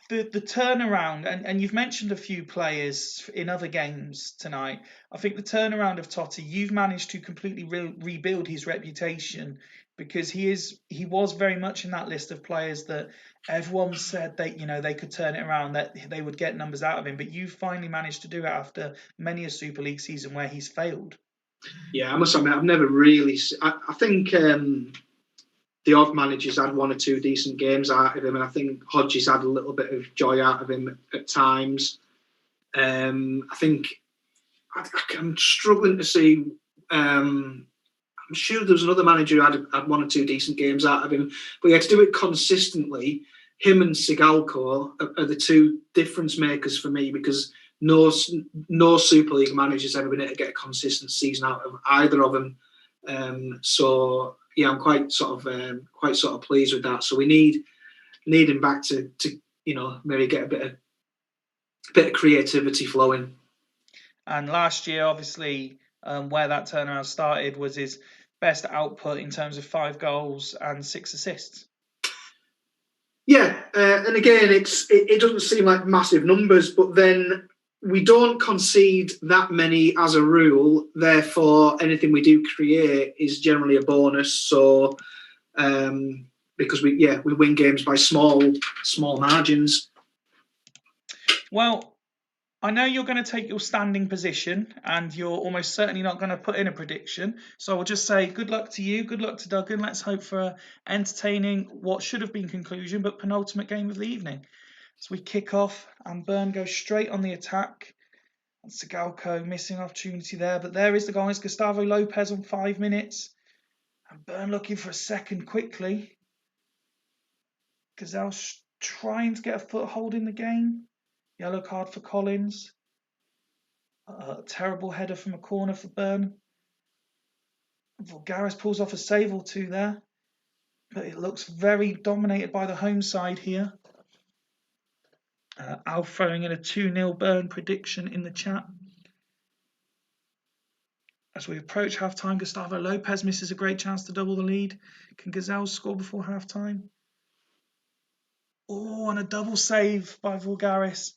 the turnaround, and you've mentioned a few players in other games tonight. I think the turnaround of Totti, you've managed to completely rebuild his reputation, because he was very much in that list of players that everyone said they could turn it around, that they would get numbers out of him. But you finally managed to do it after many a Super League season where he's failed. Yeah, I must admit, I've never really. I think the odd managers had 1 or 2 decent games out of him, and I think Hodges had a little bit of joy out of him at times. I think I'm struggling to see. I'm sure there was another manager who had 1 or 2 decent games out of him, but he had to do it consistently. Him and Sigalko are the 2 difference makers for me, because no Super League manager's ever been able to get a consistent season out of either of them. So yeah, I'm quite sort of pleased with that. So we need him back to maybe get a bit of creativity flowing. And last year, obviously, where that turnaround started was his best output in terms of 5 goals and 6 assists. Yeah, and again, it doesn't seem like massive numbers, but then we don't concede that many as a rule. Therefore, anything we do create is generally a bonus. So, because we win games by small margins. Well, I know you're going to take your standing position, and you're almost certainly not going to put in a prediction. So I'll just say good luck to you, good luck to Duggan. Let's hope for an entertaining, what should have been conclusion, but penultimate game of the evening. So we kick off, and Burn goes straight on the attack. And Sigalko missing opportunity there, but there is the goal. It's Gustavo Lopez on 5 minutes. And Burn looking for a second quickly. Gazelle's trying to get a foothold in the game. Yellow card for Collins. A terrible header from a corner for Burn. Vulgaris pulls off a save or 2 there, but it looks very dominated by the home side here. Al throwing in a 2-0 Burn prediction in the chat. As we approach half-time, Gustavo Lopez misses a great chance to double the lead. Can Gazelle score before half-time? Oh, and a double save by Vulgaris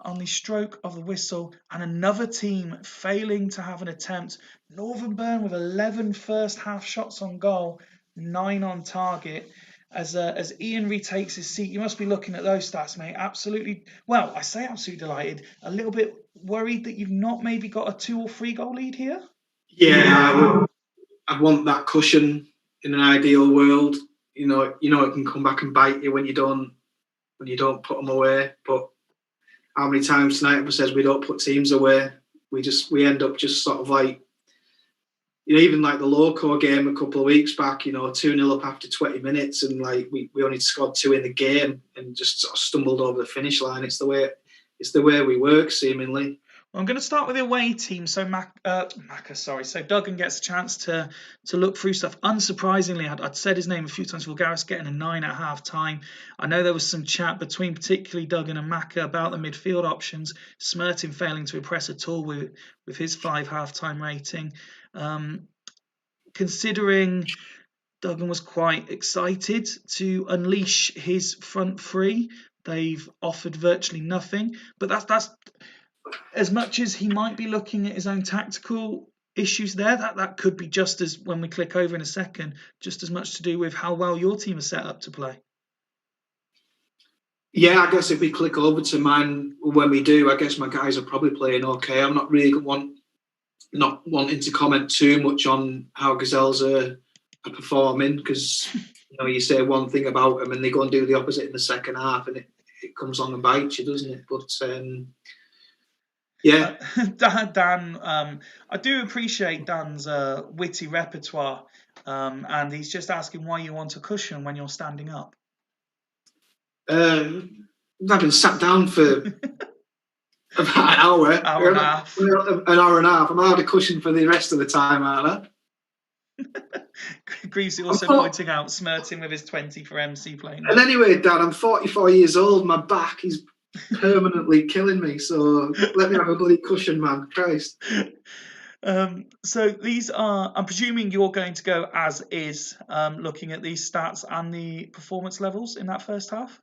on the stroke of the whistle, and another team failing to have an attempt. Northern Burn with 11 first half shots on goal, 9 on target. As Ian retakes his seat, you must be looking at those stats, mate. Absolutely, well, I say absolutely delighted. A little bit worried that you've not maybe got a 2 or 3 goal lead here. Yeah, I'd want that cushion in an ideal world. You know, it can come back and bite you when you don't put them away. But how many times tonight have says we don't put teams away? We end up just sort of like, even like the Loco game a couple of weeks back, 2-0 up after 20 minutes, and like we only scored 2 in the game and just sort of stumbled over the finish line. It's the way we work, seemingly. I'm going to start with the away team. So so Duggan gets a chance to look through stuff. Unsurprisingly, I'd said his name a few times. Vulgaris getting a 9 at half time. I know there was some chat between particularly Duggan and Macca about the midfield options. Smertin failing to impress at all with his 5 half-time rating. Considering Duggan was quite excited to unleash his front three, they've offered virtually nothing. But that's as much as he might be looking at his own tactical issues there, that could be just as, when we click over in a second, just as much to do with how well your team is set up to play. Yeah, I guess if we click over to mine when we do, I guess my guys are probably playing okay. I'm not really not wanting to comment too much on how Gazelles are performing, because you say one thing about them and they go and do the opposite in the second half, and it comes on and bites you, doesn't it? But yeah. Dan, I do appreciate Dan's witty repertoire, and he's just asking why you want a cushion when you're standing up. I've been sat down for about an hour and a half. An hour and a half. I'm allowed a cushion for the rest of the time, aren't I? Greasy also pointing out Smertin with his 20 for MC playing. And anyway, Dad, I'm 44 years old. My back is permanently killing me. So let me have a bloody cushion, man. Christ. So these are, I'm presuming you're going to go as is, looking at these stats and the performance levels in that first half?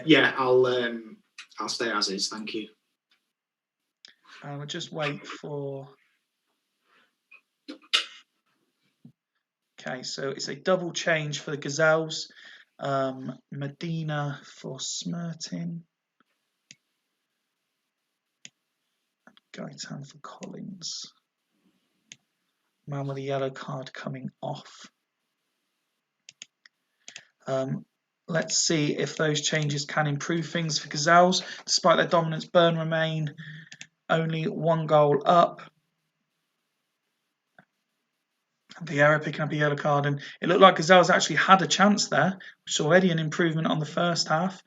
Yeah, I'll stay as is. Thank you. We'll just wait for... Okay, so it's a double change for the Gazelles. Medina for Smertin. Gaitan for Collins. Man with a yellow card coming off. Let's see if those changes can improve things for Gazelles. Despite their dominance, Bern remain only 1 goal up. Vieira picking up a yellow card, and it looked like Gazelles actually had a chance there, which is already an improvement on the first half.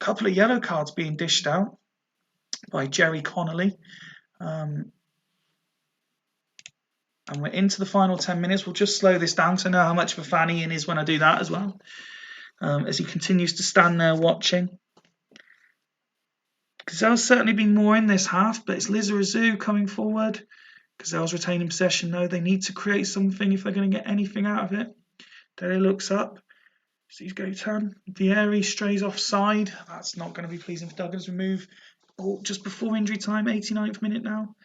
A couple of yellow cards being dished out by Jerry Connolly. And we're into the final 10 minutes. We'll just slow this down to know how much of a fan Ian is when I do that as well. As he continues to stand there watching. Gazelle's certainly been more in this half, but it's Lizarazu coming forward. Gazelle's retaining possession, though. They need to create something if they're going to get anything out of it. Dele looks up. Sees Gotan. Vieri strays offside. That's not going to be pleasing for Duggan's remove. Oh, just before injury time, 89th minute now.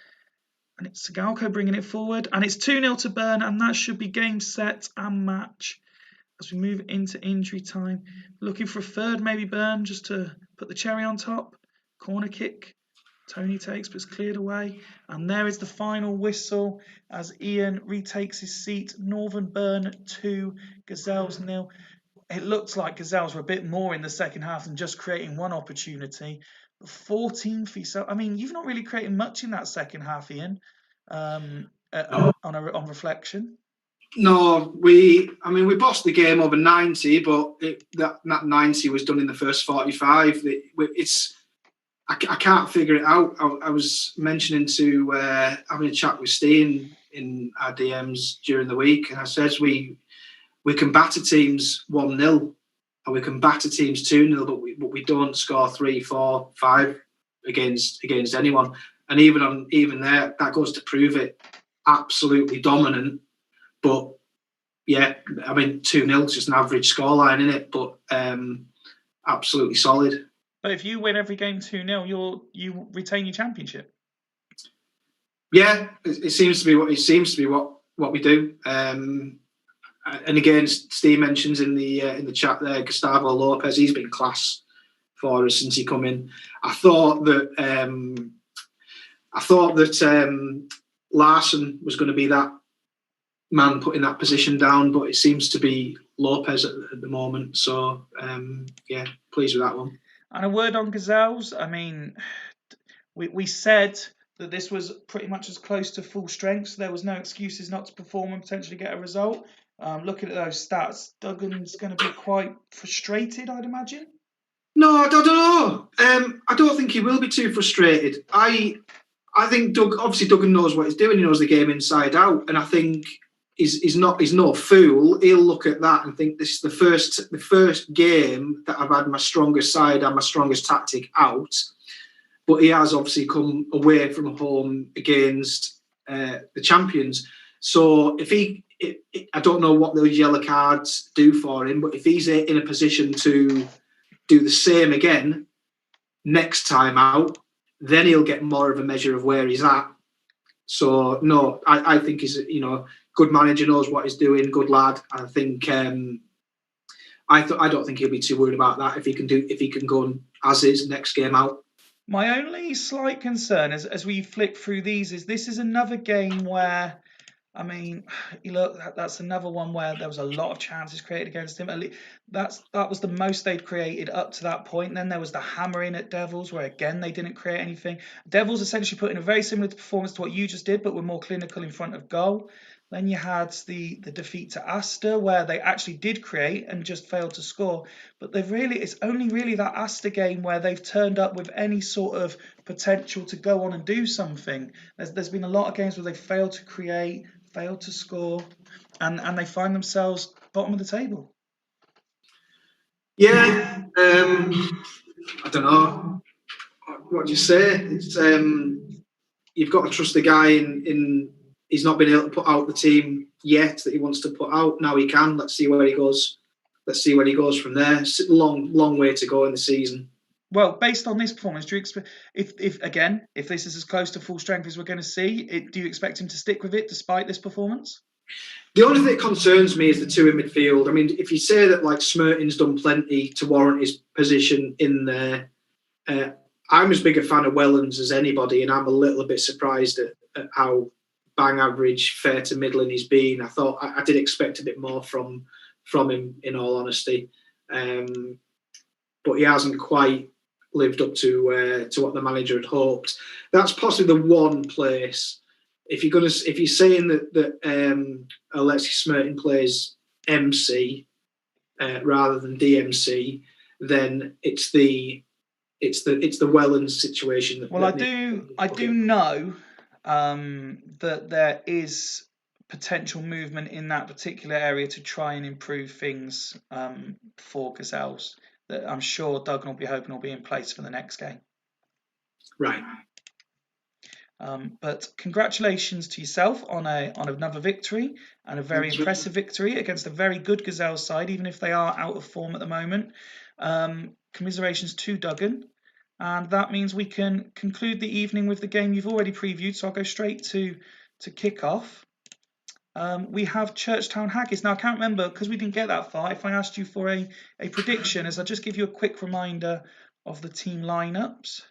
And it's Sagalko bringing it forward. And it's 2-0 to Bern, and that should be game, set, and match. As we move into injury time, looking for a third, maybe Bern, just to put the cherry on top. Corner kick, Tony takes, but it's cleared away. And there is the final whistle as Ian retakes his seat. Northern Bern 2, Gazelles 0. It looks like Gazelles were a bit more in the second half than just creating one opportunity. 14 for yourself. I mean, you've not really created much in that second half, Ian, on reflection. No, we bossed the game over 90, but that 90 was done in the first 45. I can't figure it out. I was mentioning to having a chat with Steen in our DMs during the week, and I said we can batter teams 1-0 and we can batter teams 2-0, but we don't score 3, 4, 5 against anyone. And even there, that goes to prove it. Absolutely dominant. But yeah, I mean, 2-0 is just an average scoreline, isn't it? But absolutely solid. But if you win every game 2-0, you retain your championship. Yeah, it seems to be what we do. And again, Steve mentions in the chat there, Gustavo Lopez. He's been class for us since he come in. I thought that Larson was going to be that man putting that position down, but it seems to be Lopez at the moment. So yeah, pleased with that one. And a word on Gazelles. I mean, we said that this was pretty much as close to full strength, so there was no excuses not to perform and potentially get a result. Looking at those stats, Duggan's going to be quite frustrated, I'd imagine. No, I don't know. I don't think he will be too frustrated. I think Duggan knows what he's doing. He knows the game inside out, and I think he's no fool. He'll look at that and think this is the first game that I've had my strongest side and my strongest tactic out. But he has obviously come away from home against the champions. So I don't know what those yellow cards do for him, but if he's in a position to do the same again next time out, then he'll get more of a measure of where he's at. So no, I think he's good manager, knows what he's doing, good lad. I think I don't think he'll be too worried about that if he can go as is next game out. My only slight concern as we flick through these is this is another game where, I mean, you look, that's another one where there was a lot of chances created against him. That was the most they'd created up to that point. And then there was the hammering at Devils, where again they didn't create anything. Devils essentially put in a very similar performance to what you just did, but were more clinical in front of goal. Then you had the defeat to Astor, where they actually did create and just failed to score. But it's only really that Astor game where they've turned up with any sort of potential to go on and do something. There's been a lot of games where they failed to create, failed to score, and they find themselves bottom of the table. Yeah, I don't know. What do you say? It's you've got to trust the guy in he's not been able to put out the team yet that he wants to put out. Now he can. Let's see where he goes. Let's see where he goes from there. It's a long way to go in the season. Well, based on this performance, do you expect if this is as close to full strength as we're going to see, do you expect him to stick with it despite this performance? The only thing that concerns me is the two in midfield. I mean, if you say that like Smirtin's done plenty to warrant his position in there, I'm as big a fan of Wellens as anybody, and I'm a little bit surprised at how bang average, fair to middling he's been. I thought I did expect a bit more from him, in all honesty, but he hasn't quite lived up to what the manager had hoped. That's possibly the one place. If you're saying that Alexis Smirtin plays MC rather than DMC, then it's the Wellens situation. Well, I do know that there is potential movement in that particular area to try and improve things for Gazelles. That I'm sure Duggan will be hoping will be in place for the next game. Right. But congratulations to yourself on another victory, and a very impressive victory against a very good Gazelles side, even if they are out of form at the moment. Commiserations to Duggan. And that means we can conclude the evening with the game you've already previewed, so I'll go straight to Kickoff. We have Churchtown Haggis. Now, I can't remember, because we didn't get that far, if I asked you for a prediction, as I'll just give you a quick reminder of the team lineups.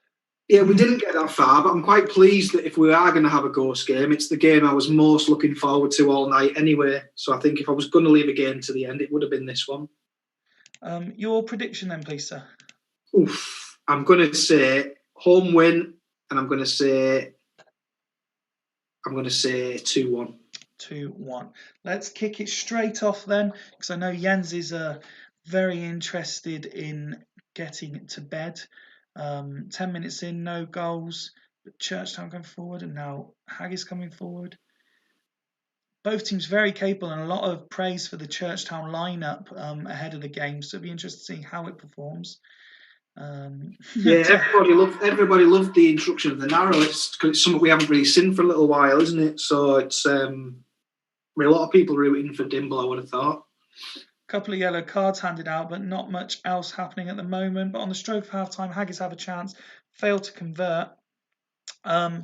Yeah, we didn't get that far, but I'm quite pleased that if we are going to have a ghost game, it's the game I was most looking forward to all night anyway. So I think if I was going to leave a game to the end, it would have been this one. Your prediction then, please, sir. Oof. I'm going to say home win, and I'm going to say 2-1. 2-1. Let's kick it straight off then, because I know Jens is very interested in getting to bed. 10 minutes in, no goals, but Churchtown going forward, and now Haggis coming forward. Both teams very capable, and a lot of praise for the Churchtown lineup ahead of the game, so it'll be interesting to see how it performs. Yeah, everybody loved the introduction of the narrow. It's something we haven't really seen for a little while, isn't it? So it's a lot of people rooting for Dimble, I would have thought. Couple of yellow cards handed out, but not much else happening at the moment. But on the stroke of half time, Haggis have a chance, failed to convert. Well,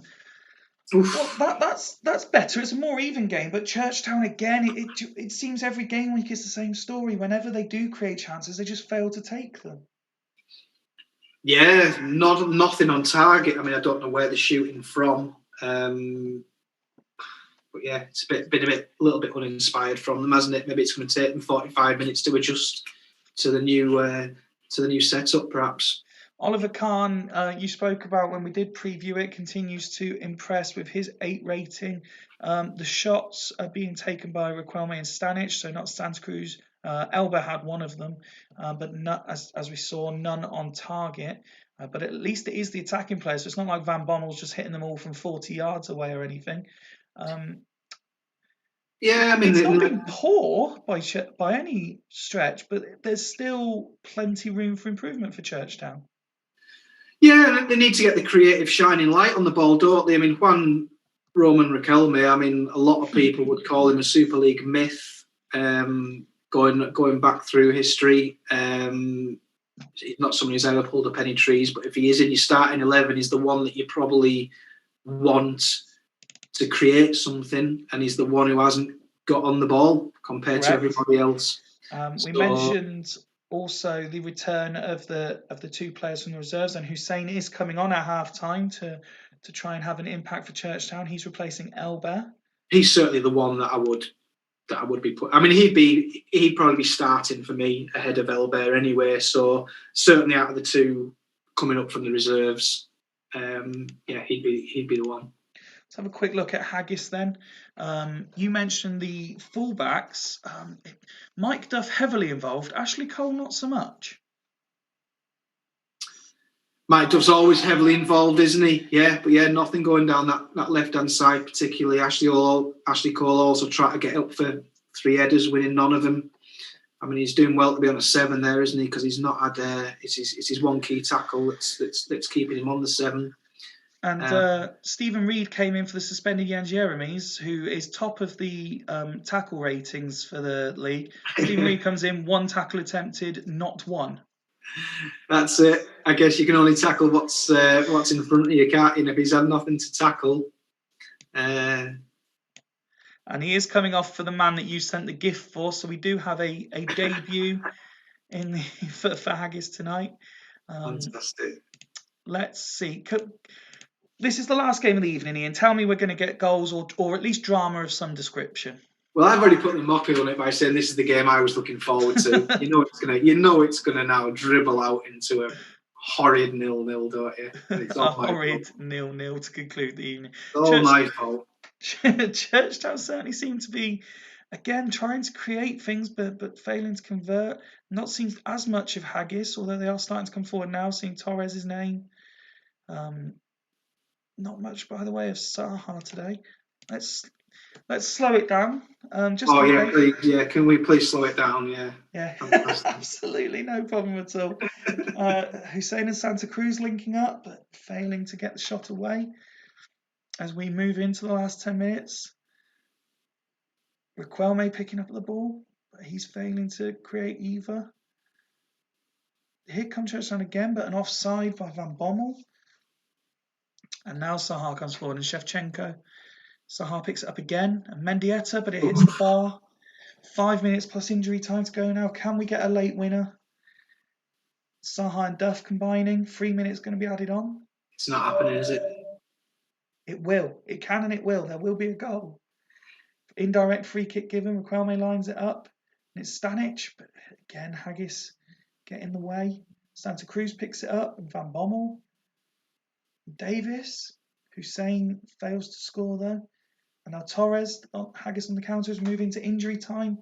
that's better. It's a more even game. But Churchtown again, it seems every game week is the same story. Whenever they do create chances, they just fail to take them. Yeah, nothing on target. I mean, I don't know where they're shooting from. But yeah, it's been a little bit uninspired from them, hasn't it? Maybe it's going to take them 45 minutes to adjust to the new setup, perhaps. Oliver Kahn, you spoke about when we did preview it, continues to impress with his 8 rating. The shots are being taken by Raquelme and Stanic, so not Santa Cruz Elba had one of them, but not, as we saw, none on target. But at least it is the attacking players. So it's not like Van Bommel's just hitting them all from 40 yards away or anything. Yeah, I mean, it's not been poor by any stretch, but there's still plenty room for improvement for Churchtown. Yeah, they need to get the creative shining light on the ball, don't they? I mean, Juan Roman Riquelme, I mean, a lot of people would call him a Super League myth, going back through history. He's not someone who's ever pulled up any trees, but if he is in your starting 11, he's the one that you probably want to create something, and he's the one who hasn't got on the ball compared to everybody else. We mentioned also the return of the two players from the reserves, and Hussein is coming on at half time to try and have an impact for Churchtown. He's replacing Elba. He's certainly the one that I would be put. I mean, he'd probably be starting for me ahead of Elba anyway. So certainly out of the two coming up from the reserves, he'd be the one. Let's have a quick look at Haggis then. You mentioned the fullbacks. Mike Duff heavily involved. Ashley Cole not so much. Mike Duff's always heavily involved, isn't he? Yeah, but nothing going down that left-hand side particularly. Ashley Cole also tried to get up for 3 headers, winning none of them. I mean, he's doing well to be on a 7 there, isn't he? Because he's not had it's his one key tackle that's keeping him on the 7. And Stephen Reed came in for the suspended Jan Jeremies, who is top of the tackle ratings for the league. Stephen Reed comes in, 1 tackle attempted, not 1. That's it. I guess you can only tackle what's in front of you, can't you? If he's had nothing to tackle. And he is coming off for the man that you sent the gift for, so we do have a debut for Haggis tonight. Fantastic. Let's see. This is the last game of the evening, Ian. Tell me we're going to get goals or at least drama of some description. Well, I've already put the mockery on it by saying this is the game I was looking forward to. it's gonna now dribble out into a horrid 0-0, don't you? It's a horrid 0-0 to conclude the evening. All my fault. Churchtown certainly seem to be, again, trying to create things but failing to convert. Not seen as much of Haggis, although they are starting to come forward now, seeing Torres' name. Not much by the way of Saha today. Let's slow it down. Please, can we please slow it down? Yeah, absolutely no problem at all. Hussein and Santa Cruz linking up, but failing to get the shot away. As we move into the last 10 minutes, Riquelme picking up the ball, but he's failing to create either. Here comes Churchtown again, but an offside by Van Bommel. And now Sahar comes forward and Shevchenko. Sahar picks it up again, and Mendieta, but it hits the bar. 5 minutes plus injury time to go now. Can we get a late winner? Sahar and Duff combining. 3 minutes going to be added on. It's not happening, is it? It will. It can and it will. There will be a goal. Indirect free kick given. Riquelme lines it up. And it's Stanic, but again, Haggis get in the way. Santa Cruz picks it up, and Van Bommel. Davis. Hussein fails to score though. And now Torres, Haggis on the counter, is moving to injury time.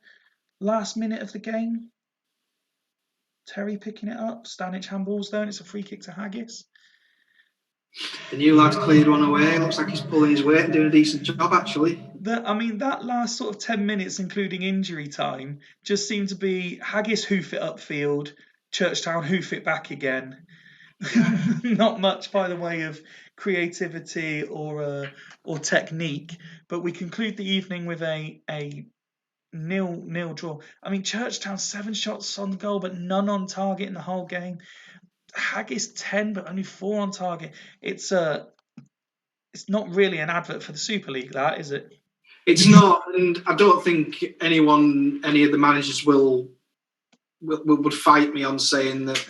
Last minute of the game. Terry picking it up. Stanic handballs though, and it's a free kick to Haggis. The new lad's cleared one away. Looks like he's pulling his weight and doing a decent job, actually. That last sort of 10 minutes, including injury time, just seemed to be Haggis hoof it upfield, Churchtown hoof it back again. Not much by the way of creativity or technique, but we conclude the evening with a 0-0 draw. I mean, Churchtown 7 shots on goal, but none on target in the whole game. Haggis 10, but only 4 on target. It's not really an advert for the Super League, that is it? It's not, and I don't think any of the managers would fight me on saying that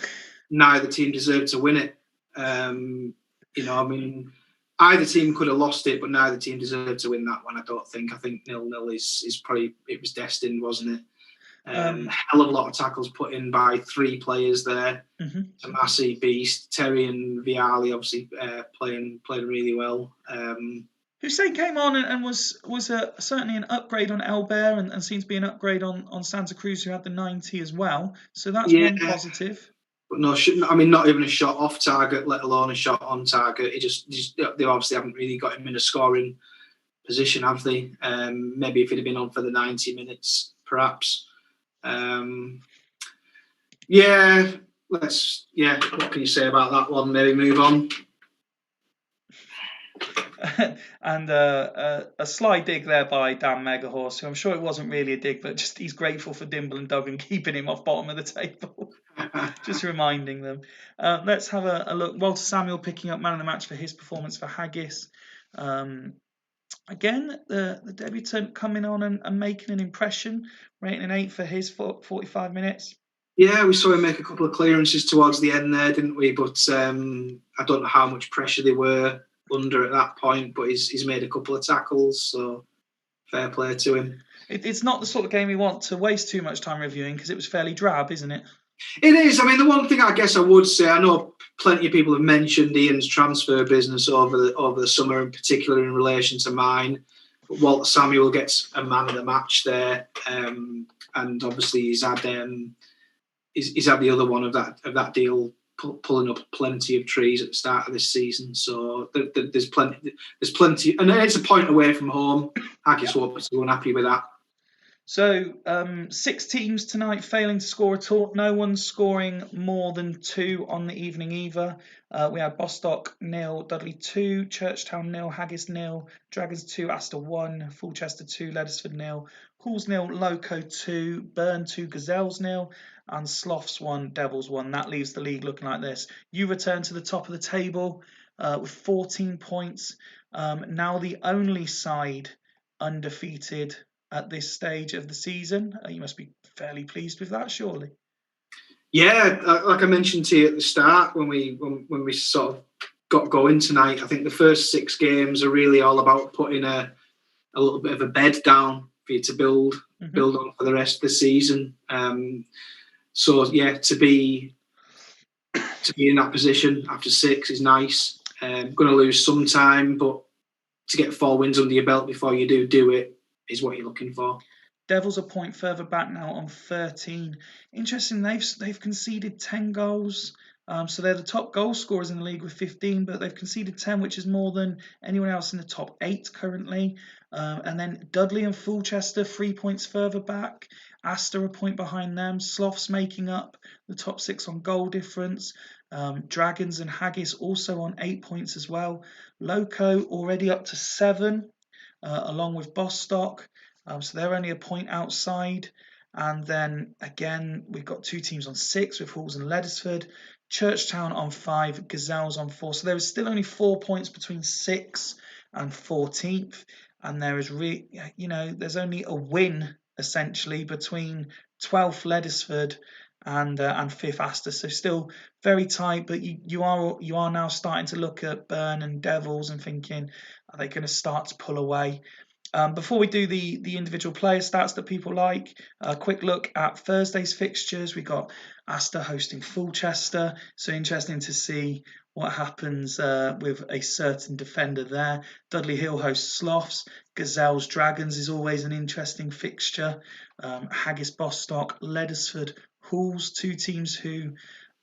neither team deserved to win it. I mean, either team could have lost it, but neither team deserved to win that one. I don't think. I think 0-0 is probably, it was destined, wasn't it? Hell of a lot of tackles put in by 3 players there. Mm-hmm. Tomasi, Beast, Terry, and Viali obviously playing really well. Hussein came on and was certainly an upgrade on Elbert and seemed to be an upgrade on Santa Cruz, who had the 90 as well. So that's one positive. But no, I mean, not even a shot off target, let alone a shot on target. They obviously haven't really got him in a scoring position, have they? Maybe if he'd have been on for the 90 minutes, perhaps. What can you say about that one? Maybe move on. And a sly dig there by Dan Megahorse, who I'm sure it wasn't really a dig, but just he's grateful for Dimble and Duggan keeping him off bottom of the table. Just reminding them. Let's have a look. Walter Samuel picking up man of the match for his performance for Haggis. Again, the debutant coming on and making an impression, rating an 8 for his 45 minutes. Yeah, we saw him make a couple of clearances towards the end there, didn't we? But I don't know how much pressure they were under at that point, but he's made a couple of tackles, so fair play to him. It's not the sort of game we want to waste too much time reviewing, because it was fairly drab, isn't it? It is. I mean, the one thing I guess I would say, I know plenty of people have mentioned Ian's transfer business over the summer, in particular in relation to mine. But Walter Samuel gets a man of the match there, and obviously he's had the other one of that deal pulling up plenty of trees at the start of this season. So there's plenty, and it's a point away from home. Haggis won't be too unhappy with that. So 6 teams tonight failing to score at all. No one's scoring more than 2 on the evening either. We had Bostock 0, Dudley 2, Churchtown 0, Haggis 0, Dragons 2, Astor 1, Fulchester 2, Leddersford 0, Hools 0, Loco 2, Burn 2, Gazelles 0, and Sloths 1, Devils 1. That leaves the league looking like this. You return to the top of the table with 14 points. Now the only side undefeated at this stage of the season. You must be fairly pleased with that, surely. Yeah, like I mentioned to you at the start when we sort of got going tonight, I think the first 6 games are really all about putting a little bit of a bed down for you to build on for the rest of the season. So yeah, to be in that position after 6 is nice. Going to lose some time, but to get 4 wins under your belt before you do it is what you're looking for. Devils a point further back now on 13. Interesting, they've conceded 10 goals. So they're the top goal scorers in the league with 15, but they've conceded 10, which is more than anyone else in the top 8 currently. And then Dudley and Fulchester 3 points further back. Astor a point behind them. Sloths making up the top 6 on goal difference. Dragons and Haggis also on 8 points as well. Loco already up to 7. Along with Bostock. So they're only a point outside. And then again, we've got 2 teams on 6 with Hools and Leddersford. Churchtown on 5, Gazelles on 4. So there is still only 4 points between 6th and 14th. And there is there's only a win essentially between 12th Leddersford and 5th Astor. So still very tight, but you are now starting to look at Burn and Devils and thinking, are they going to start to pull away? Before we do the individual player stats that people like, a quick look at Thursday's fixtures. We got Astor hosting Fulchester, so interesting to see what happens with a certain defender there. Dudley Hill hosts Sloths. Gazelles Dragons is always an interesting fixture. Haggis Bostock, Leddersford Hools, 2 teams who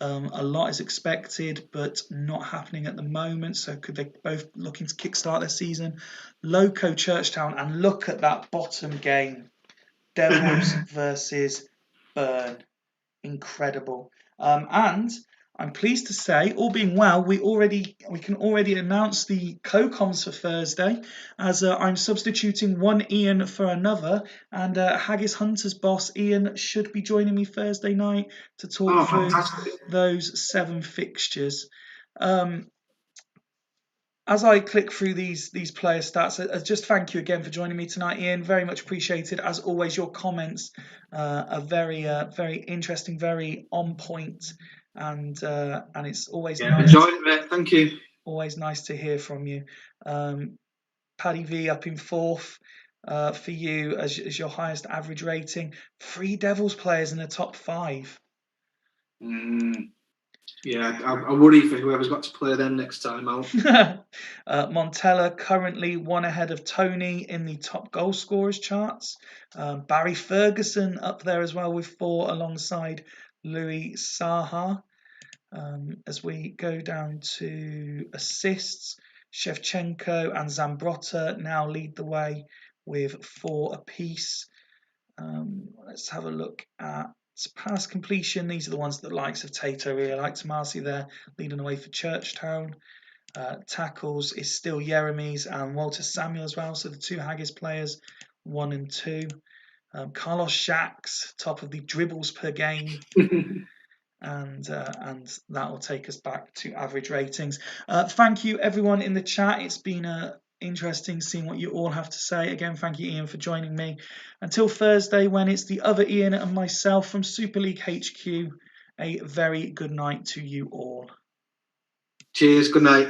a lot is expected, but not happening at the moment. So could they both looking to kickstart their season? Loco Churchtown, and look at that bottom game. Devils versus Burn. Incredible. And I'm pleased to say, all being well, we can already announce the co-coms for Thursday, as I'm substituting one Ian for another, and Haggis Hunter's boss Ian should be joining me Thursday night to talk through those 7 fixtures. As I click through these player stats, I just thank you again for joining me tonight, Ian. Very much appreciated. As always, your comments are very interesting, very on point, and it's always nice. Enjoyed it, mate. Thank you. Always nice to hear from you. Paddy V up in 4th for you as your highest average rating. 3 Devils players in the top 5. Yeah, I worry for whoever's got to play them next time out. Montella currently one ahead of Tony in the top goal scorers charts. Barry Ferguson up there as well with 4 alongside Louis Saha. As we go down to assists, Shevchenko and Zambrotta now lead the way with 4 apiece. Let's have a look at pass completion. These are the ones that the likes of Tato really like. Tomasi there leading the way for Churchtown. Tackles is still Jeremy's and Walter Samuel as well. So the 2 Haggis players, 1 and 2. Carlos Shax, top of the dribbles per game. And that will take us back to average ratings. Thank you everyone in the chat. It's been interesting seeing what you all have to say. Again, thank you, Ian, for joining me. Until Thursday, when it's the other Ian and myself from Super League HQ, a very good night to you all. Cheers, good night.